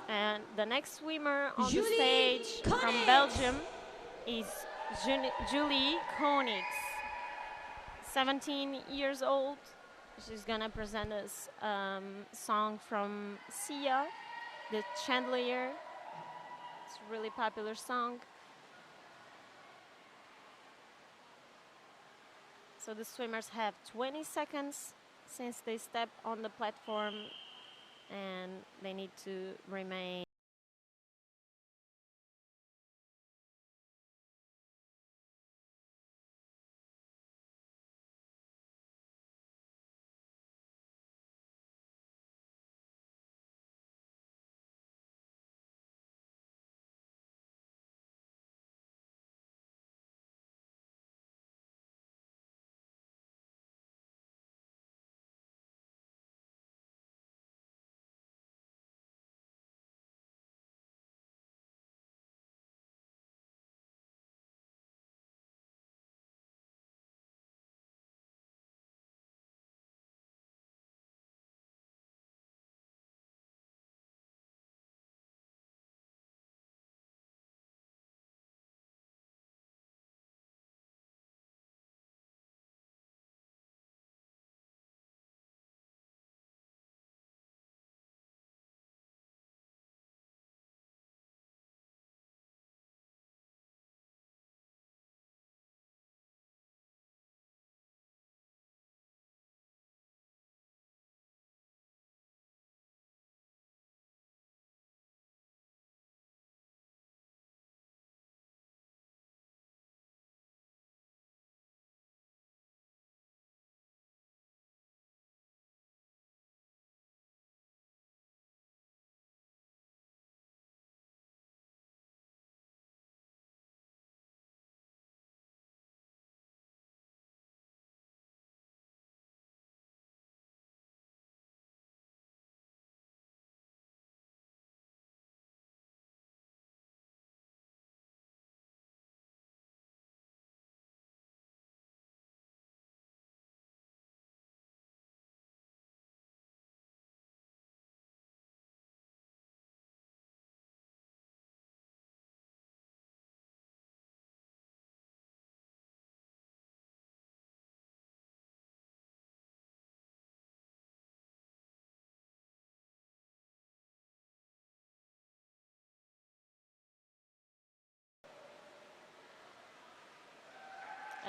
And the next swimmer on the Julie stage from Koenigs. Belgium is Julie Koenigs. 17 years old. She's gonna present us a song from Sia, the Chandelier. It's a really popular song. So the swimmers have 20 seconds since they step on the platform, and they need to remain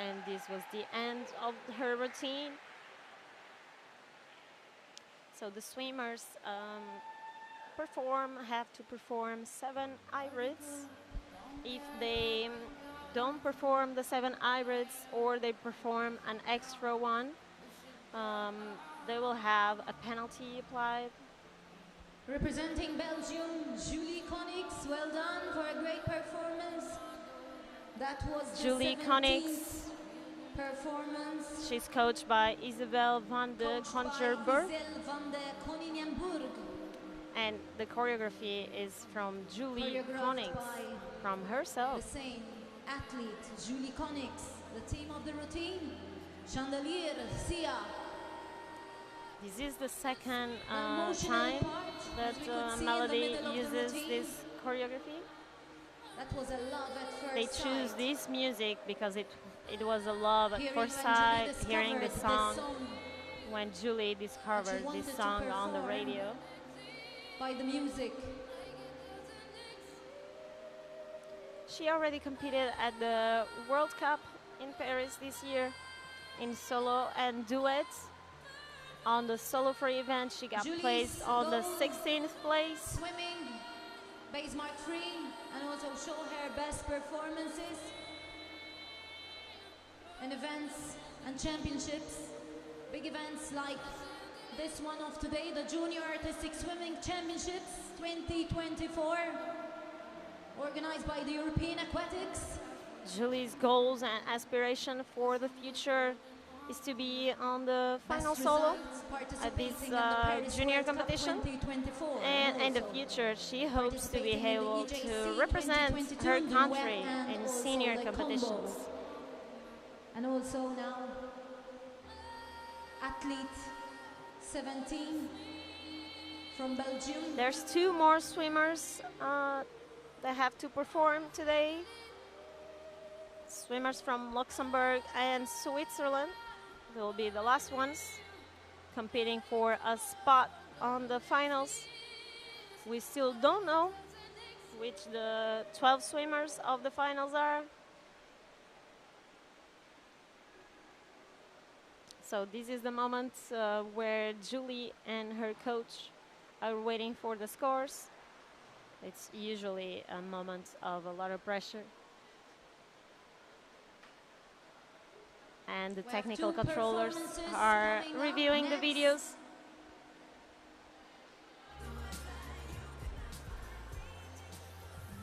and this was the end of her routine. So the swimmers have to perform 7 hybrids. If they don't perform the 7 hybrids or they perform an extra one, they will have a penalty applied. Representing Belgium, Julie Konix, well done for a great performance. That was the Julie 17th Konix, performance. she's coached by Isabelle van de Coached by Concherburg, Isabelle van de Koningenburg. and the choreography is from Julie Choreographed Konix, by from the herself. same athlete, Julie Konix. The team of the routine, Chandelier, Sia. This is the second emotional time part, that as we could see in the Melody middle of the uses routine. this choreography. That was a love at first They sight. choose this music because it was a love at Hearing first when Julie sight, hearing the discovered song, this song when Julie discovered wanted this to song on the perform. radio. by the music. She already competed at the World Cup in Paris this year in solo and duets. On the solo free event, she got Julie's placed on the goal, 16th place. Swimming, base mark 3, and also show her best performances in events and championships. Big events like this one of today, the Junior Artistic Swimming Championships 2024, organized by the European Aquatics. Julie's goals and aspiration for the future is to be on the final Best solo results at this participating in the Paris junior World Cup competition. 2024, And in the also future, she hopes to be participating in the able EJC to represent 2022 her duet country and in also senior the competitions. combo. And also now, athlete 17 from Belgium. There's 2 more swimmers that have to perform today. Swimmers from Luxembourg and Switzerland. They'll be the last ones competing for a spot on the finals. We still don't know which the 12 swimmers of the finals are. So this is the moment where Julie and her coach are waiting for the scores. It's usually a moment of a lot of pressure. And the We have technical 2 controllers performances are coming up reviewing the next. videos.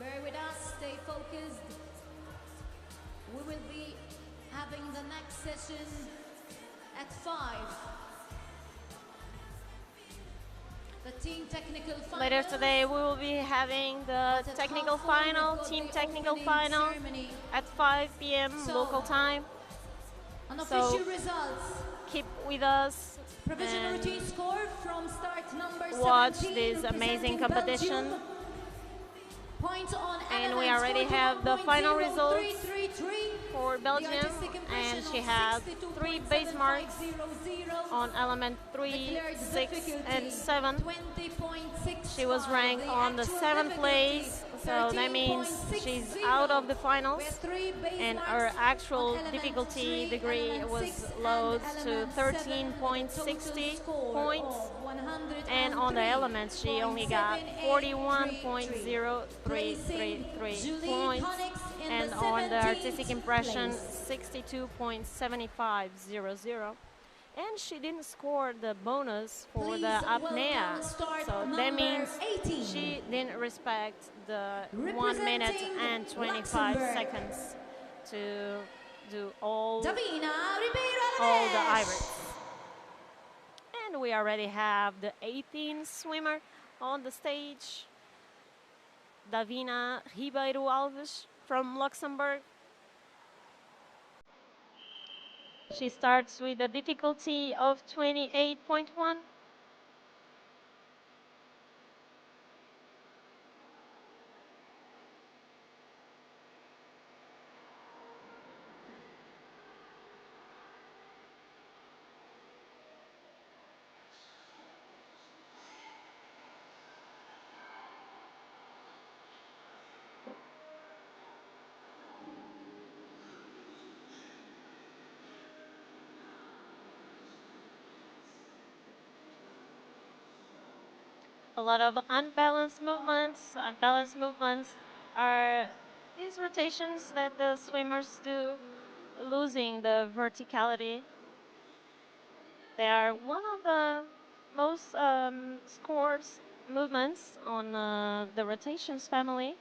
Bear with us, stay focused. We will be having the next session at 5. The team technical final. Later today, we will be having the But at technical half 1, we've final, got team the technical opening final ceremony. at 5 p.m. So, local time. Unofficial So, results. Keep with us Provisional and routine score from start number watch 17, this amazing representing competition. Belgium. Points on And we elements, already have the final results 41.0333. for The Belgium, artistic impression and she of had 3 base marks 62.7500. on element 3, Declared 6, difficulty, and 7. 20.65. She was ranked on the actual 7th difficulty, place, so that means she's 13.60. out of the finals. We have 3 base And marks her on actual element difficulty 3, degree element was 6, lowered and to element 7, with a 13.60 total score points. of And on the elements, she only got 41.0333 points. And on the artistic impression, 62.7500. And she didn't score the bonus for the apnea. So that means she didn't respect the 1 minute and 25 seconds to do all Davina the hybrids. And we already have the 18th swimmer on the stage, Davina Ribeiro Alves from Luxembourg. She starts with a difficulty of 28.1. a lot of unbalanced movements. Unbalanced movements are these rotations that the swimmers do, losing the verticality. They are one of the most scored movements on the rotations family.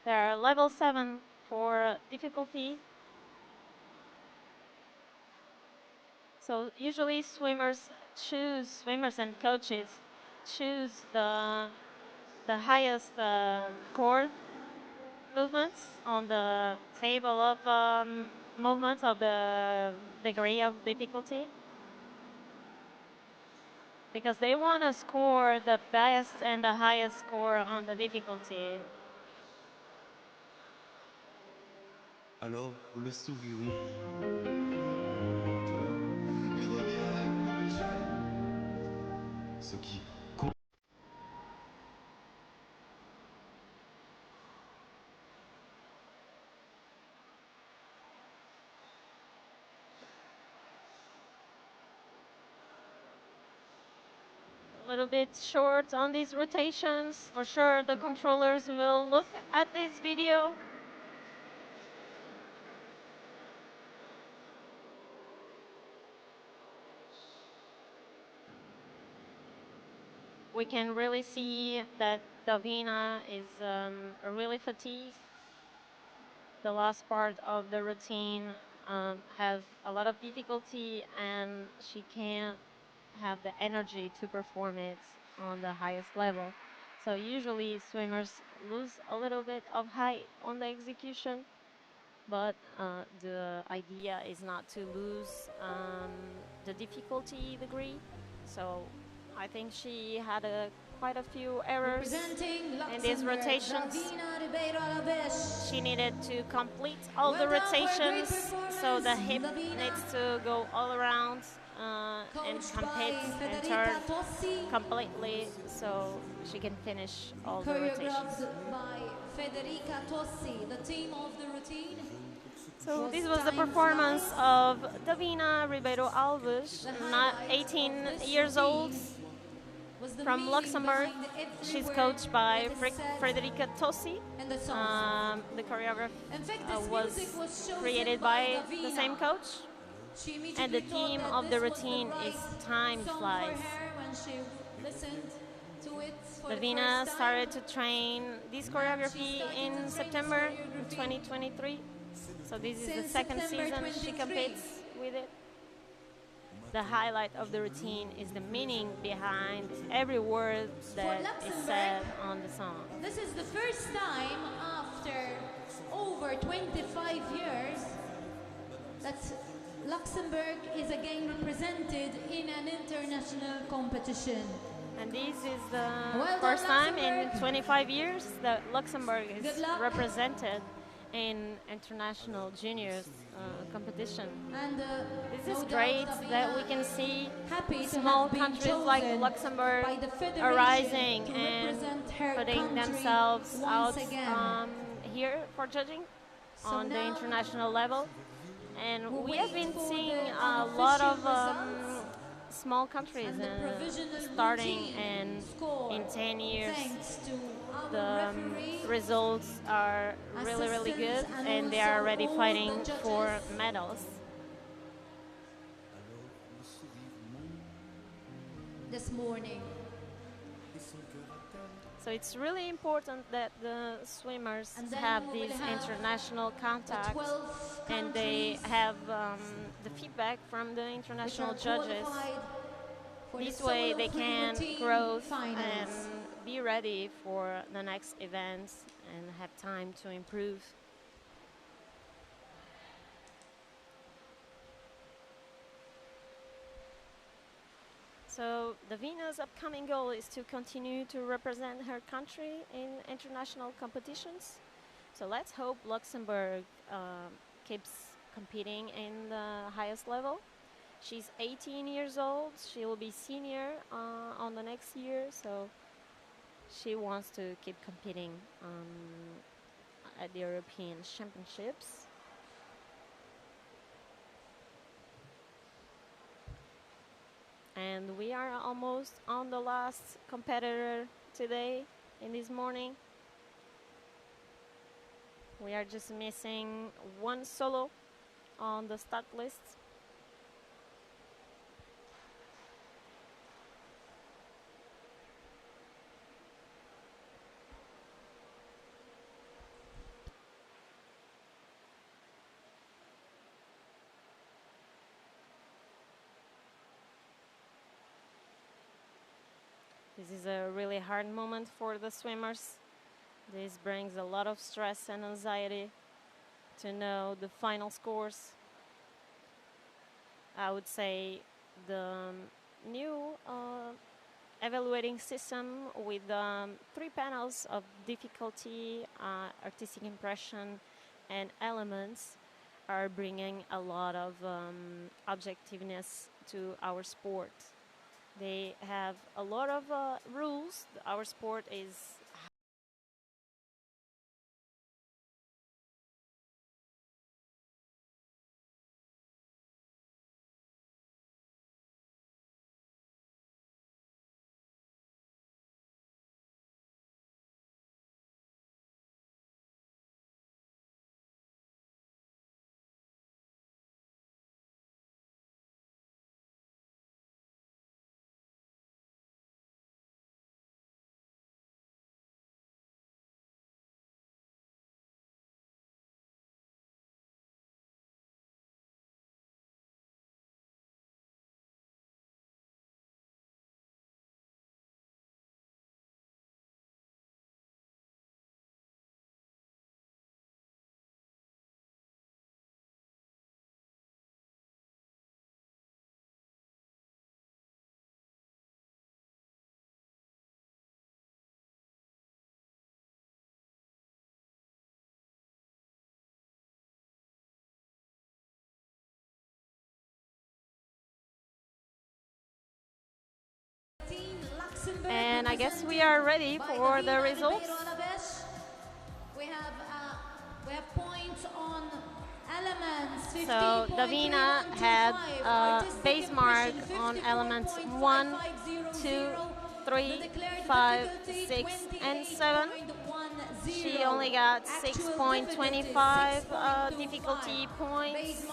They are level 7 for difficulty. So usually swimmers and coaches choose the highest score movements on the table of movements of the degree of difficulty, because they want to score the best and the highest score on the difficulty. Alors, le sourire. Ce qui compte. A little bit short on these rotations. For sure, the controllers will look at this video. We can really see that Davina is really fatigued. The last part of the routine has a lot of difficulty, and she can't have the energy to perform it on the highest level. So usually swimmers lose a little bit of height on the execution, but the idea is not to lose the difficulty degree. So I think she had quite a few errors in these rotations. She needed to complete all the rotations, so the hip needs to go all around and compete and turn completely, so she can finish all the rotations. By Federica Tossi, the team of the routine. So this was the performance of Davina Ribeiro Alves, not 18 years old, from Luxembourg. She's coached by Federica Tossi. The choreography was created by the same coach. And the theme of the routine is Time Flies. Davina started to train this choreography in September 2023. So this is the second season she competes with it. The highlight of the routine is the meaning behind every word that is said on the song. This is the first time after over 25 years that Luxembourg is again represented in an international competition. And this is the first time in 25 years that Luxembourg is represented in international juniors competition. And this is great that we can see small countries like Luxembourg arising and putting themselves out here for judging on the international level. And we have been seeing a lot of small countries starting, and in 10 years the results are really good, and they are already fighting for medals. This morning. So it's really important that the swimmers have these international contacts, and they have the feedback from the international judges. This way they can grow and be ready for the next events and have time to improve. So Davina's upcoming goal is to continue to represent her country in international competitions. So let's hope Luxembourg keeps competing in the highest level. She's 18 years old. She will be senior on the next year, so she wants to keep competing at the European Championships. And we are almost on the last competitor today in this morning. We are just missing one solo on the start list. This is a really hard moment for the swimmers. This brings a lot of stress and anxiety to know the final scores. I would say the new evaluating system with 3 panels of difficulty, artistic impression, and elements are bringing a lot of objectiveness to our sport. They have a lot of rules. Our sport is and I guess we are ready for the results. We have points on elements. So Davina had a base mark on elements 1, 2, 3, 5, 6, and 7. She only got 6.25 difficulty points.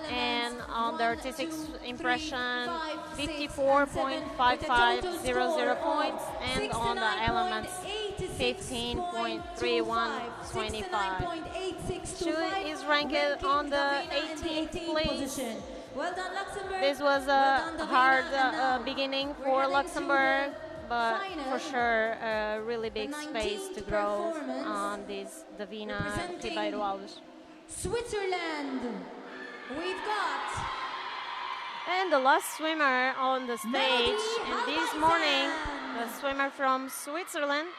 And on the artistic impression, 54.5500 points, and on the elements, 15.3125. She is ranked on the 18th place. Well done, Luxembourg. This was a hard beginning for Luxembourg, but for sure a really big space to grow on this Davina Ribeiro Alves. Switzerland. We've got and the last swimmer on the stage and this morning, the swimmer from Switzerland,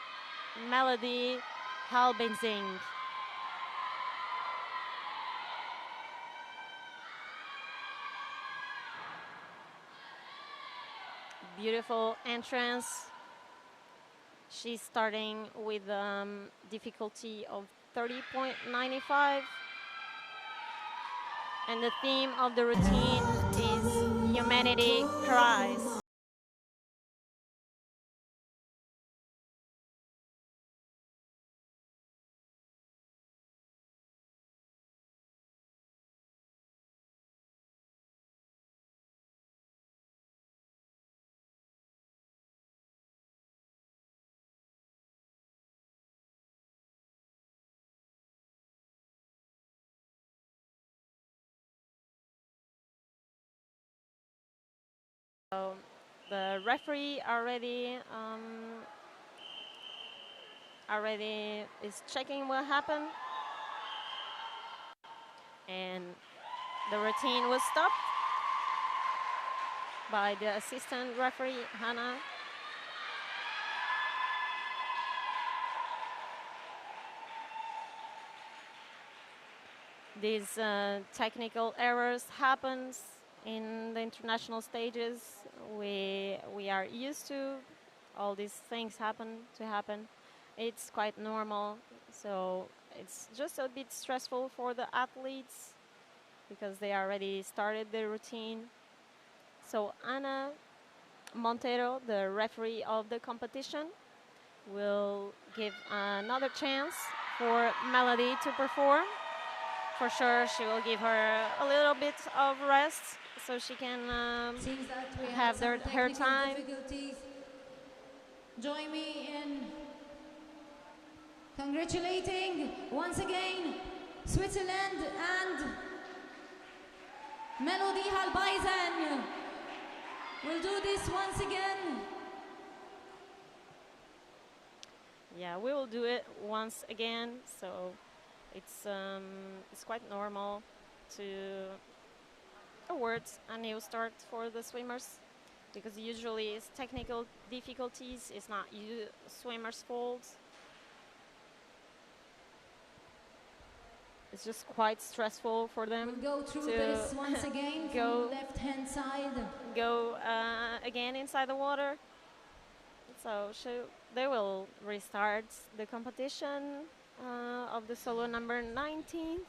Melody Halbenzing. Beautiful entrance. She's starting with difficulty of 30.95. And the theme of the routine is Humanity Cries. So the referee already is checking what happened, and the routine was stopped by the assistant referee Hannah. These technical errors happens in the international stages. We are used to all these things happen. It's quite normal. So it's just a bit stressful for the athletes because they already started their routine. So Ana Montero, the referee of the competition, will give another chance for Melody to perform. For sure, she will give her a little bit of rest so she can Seems that we have had some her technical time. difficulties. Join me in congratulating once again Switzerland and Melody Halbeisen. We'll do this once again. Yeah, we will do it once again. So it's quite normal to award a new start for the swimmers, because usually it's technical difficulties. It's not you swimmers' fault. It's just quite stressful for them. We'll go through this once again from the left-hand side. Go again inside the water. So they will restart the competition of the solo number 19.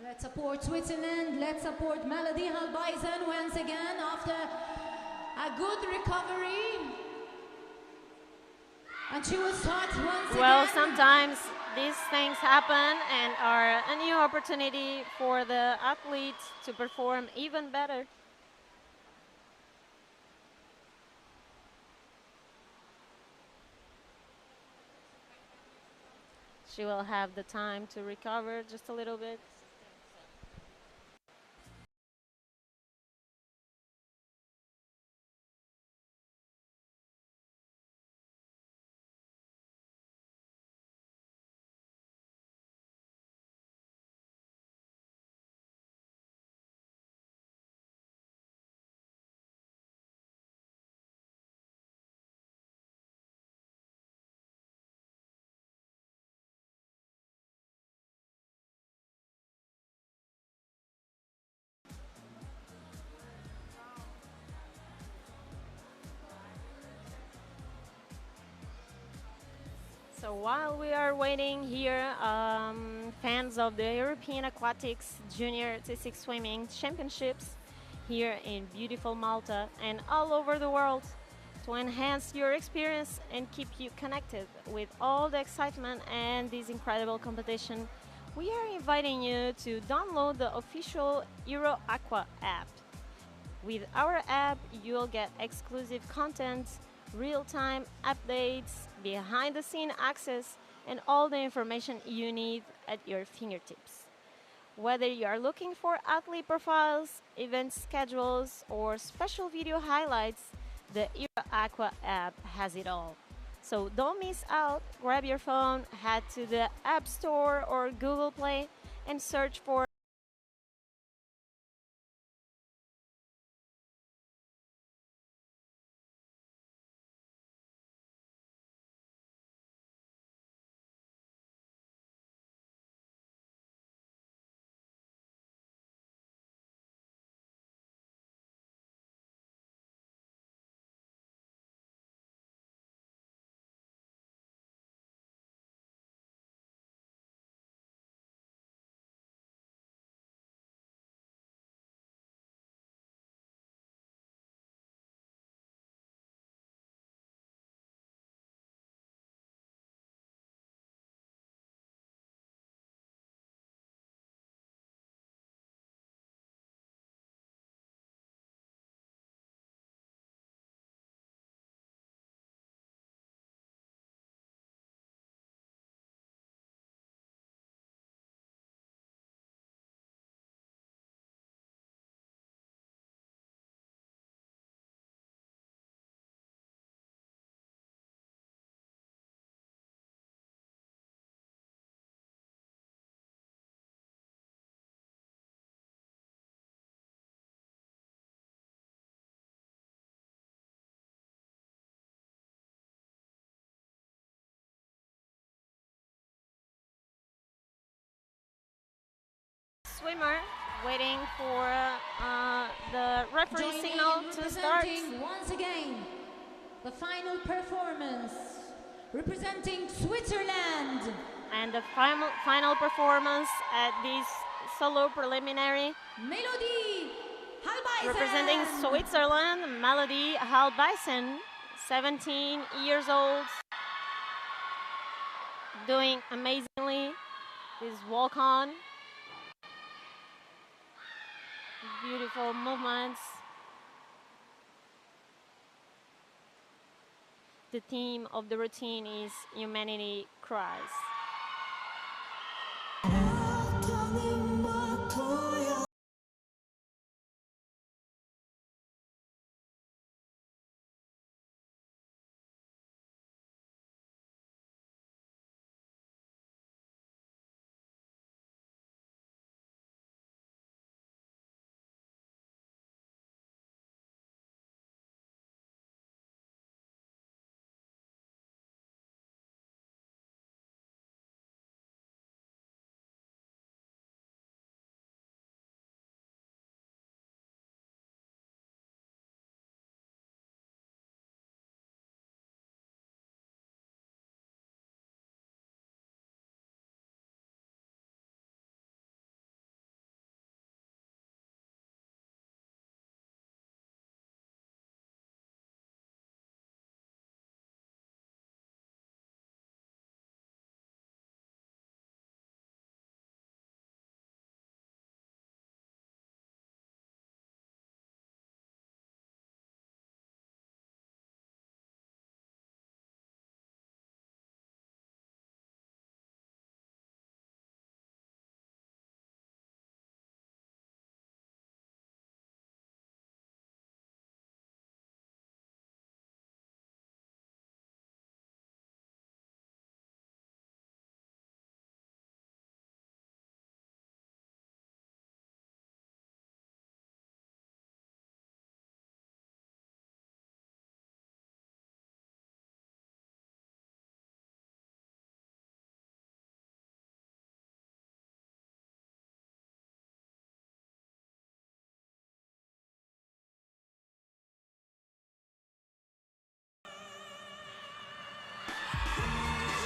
Let's support Switzerland. Let's support Melody Halbeisen once again after a good recovery. And she will start once again. Well, sometimes these things happen and are a new opportunity for the athlete to perform even better. She will have the time to recover just a little bit. So while we are waiting here, fans of the European Aquatics Junior Artistic Swimming Championships here in beautiful Malta and all over the world, to enhance your experience and keep you connected with all the excitement and this incredible competition, we are inviting you to download the official Euro Aqua app. With our app, you'll get exclusive content, real-time updates, behind-the-scene access, and all the information you need at your fingertips. Whether you are looking for athlete profiles, event schedules, or special video highlights, the Euro Aqua app has it all. So don't miss out. Grab your phone, head to the App Store or Google Play, and search for swimmer waiting for the referee signal to start. Once again, the final performance representing Switzerland. And the final performance at this solo preliminary, Melody Halbeisen. representing Switzerland, Melody Halbeisen, 17 years old, doing amazingly this walk-on. Beautiful movements. The theme of the routine is Humanity Cries.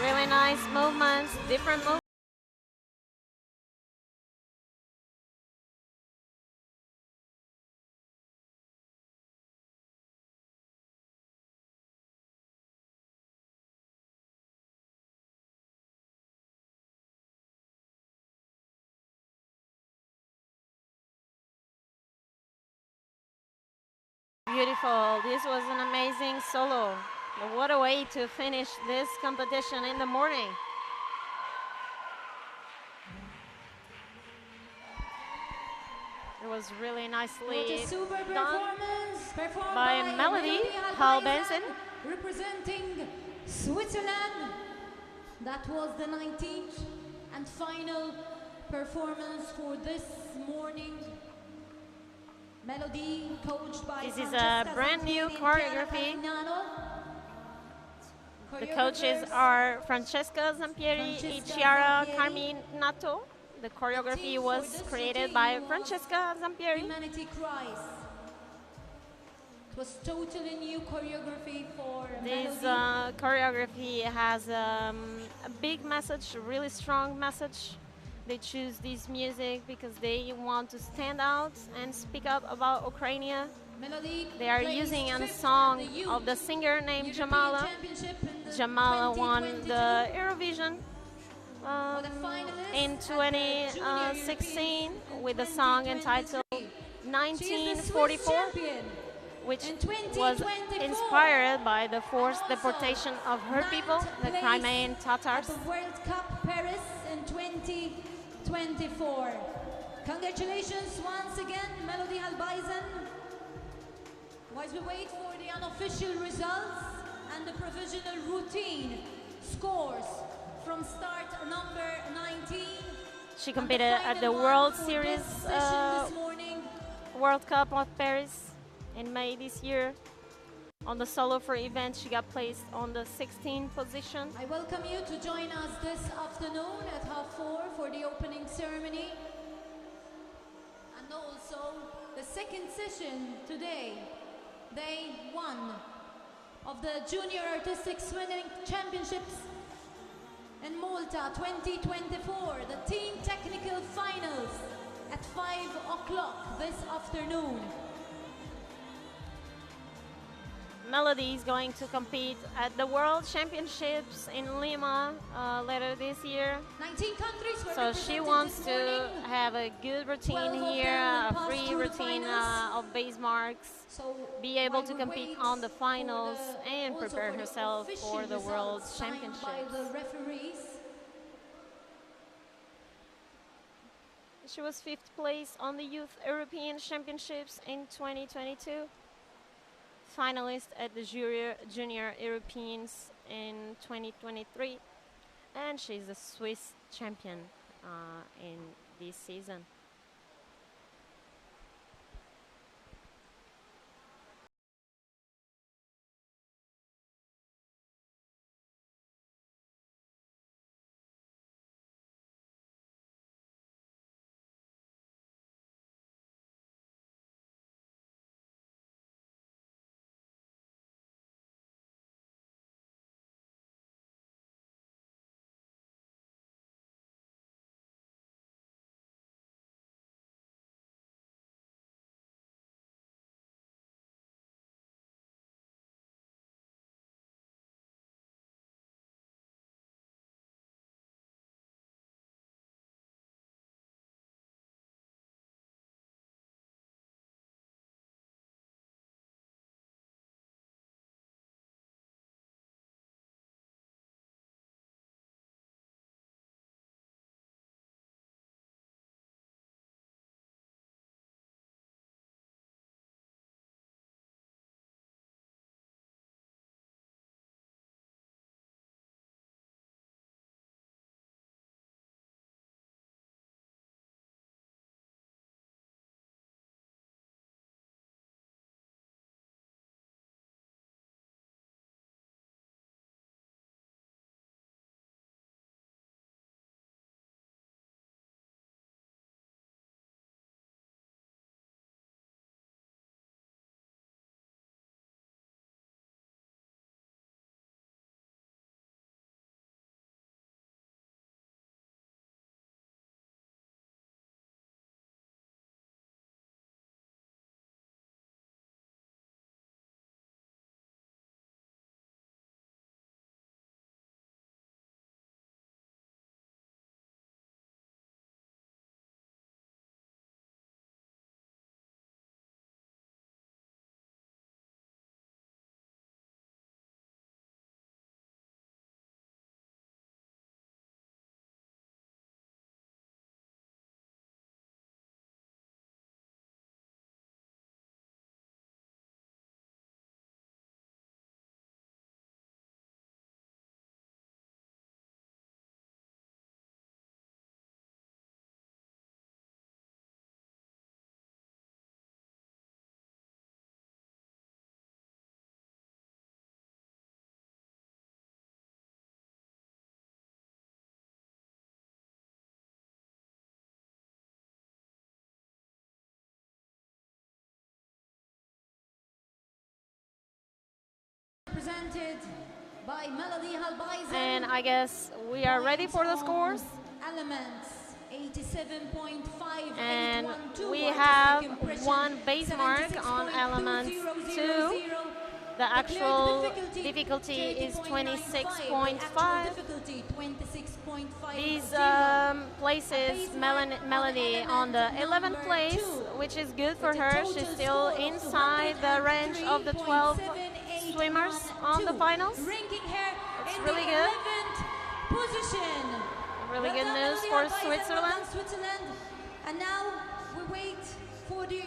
Really nice movements, different movements. Beautiful. This was an amazing solo. What a way to finish this competition in the morning. It was really nicely done by Melody Halbeisen, representing Switzerland. That was the 19th and final performance for this morning. Melody, coached by This is a brand new choreography. The coaches are Francesca Zampieri and Chiara Carminato. The choreography was created by Francesca Zampieri. Humanity Cries. It was totally new choreography for This Melody. choreography has a big message, a really strong message. They choose this music because they want to stand out and speak up about Ukraine. Melody They are plays using a stripped song and the youth of the singer named European Jamala. Championship in the Jamala won 2022 the Eurovision for the finalists in at the Junior 2016 Europeans with in a song 2023. entitled She is the Swiss 1944, champion which in was 2024. inspired by the forced And also deportation of her people, the ninth Crimean place Tatars. at the World Cup Paris in 2024. Congratulations once again, Melody Halbeisen. While we wait for the unofficial results and the provisional routine scores from start number 19. She competed at the World Series this morning. World Cup of Paris in May this year. On the solo for event, she got placed on the 16th position. I welcome you to join us this afternoon at 4:30 for the opening ceremony. And also the second session today, day 1 of the Junior Artistic Swimming Championships in Malta 2024, the team technical finals at 5 o'clock this afternoon. Melody is going to compete at the World Championships in Lima later this year. 19 countries were So she represented wants this to morning. have a good routine 12 of here, them a will pass free through the routine finals. of base marks, So be able while to we compete wait on the for finals the- and also prepare for the herself official for the World results signed by Championships. the referees. She was 5th place on the Youth European Championships in 2022. Finalist at the Junior Europeans in 2023. And she's a Swiss champion in this season. Presented by Melody Halbeisen. And I guess we are ready for the scores. Elements 87.5. And we have one base mark on element 2. The actual difficulty is 26.5. These places Melody on the 11th place, which is good for her. She's still inside the range of the 12 swimmers on the finals. It's really good. Really good news for Switzerland. And now we wait for the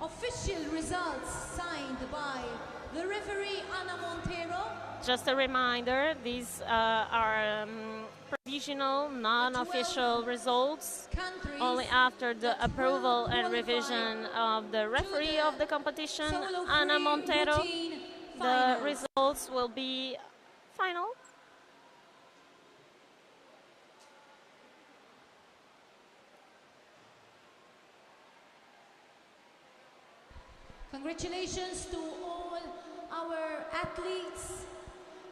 official results signed by the referee Ana Montero. Just a reminder, these are provisional, non-official results. Only after the approval and revision of the referee of the competition, Ana Montero, the results will be final. Congratulations to all our athletes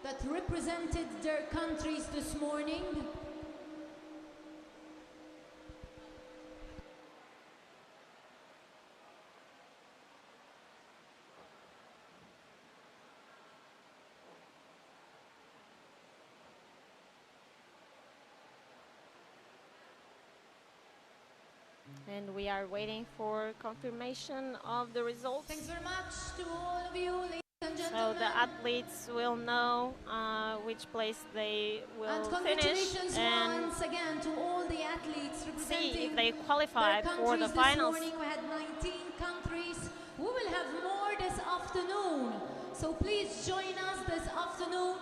that represented their countries this morning. And we are waiting for confirmation of the results. Thanks very much to all of you, ladies and So gentlemen. the athletes will know which place they will And finish congratulations and once again to all the athletes representing see if they their qualify for the countries finals. this morning. We had 19 countries. We will have more this afternoon. So please join us this afternoon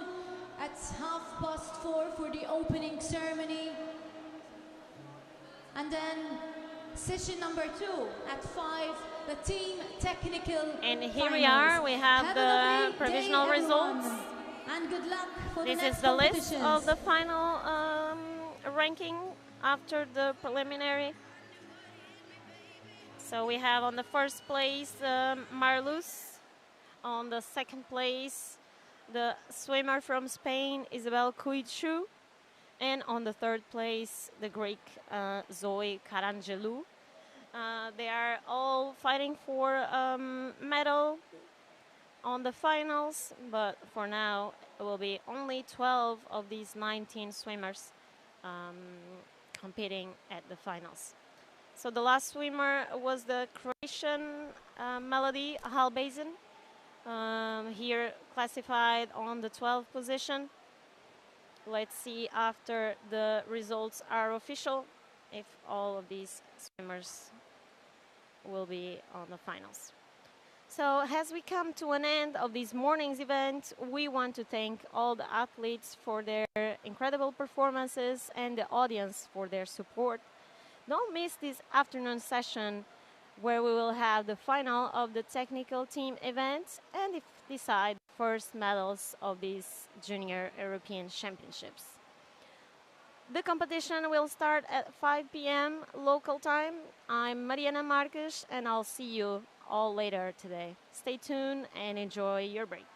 at 4:30 for the opening ceremony. And then session number 2 at 5, the team technical And here we finals. are, we have a the lovely provisional day, everyone. results. And good luck for This the next is the list competitions. of the final ranking after the preliminary. So we have on the first place Marlos, on the second place the swimmer from Spain Isabelle, and on the third place the Greek Zoe Karangelou. They are all fighting for medal on the finals, but for now it will be only 12 of these 19 swimmers competing at the finals. So the last swimmer was the Croatian Melody Halbazin, here classified on the 12th position. Let's see after the results are official if all of these swimmers will be on the finals. So as we come to an end of this morning's event, we want to thank all the athletes for their incredible performances and the audience for their support. Don't miss this afternoon session where we will have the final of the technical team event and decide first medals of these Junior European Championships. The competition will start at 5 p.m. local time. I'm Mariana Marques and I'll see you all later today. Stay tuned and enjoy your break.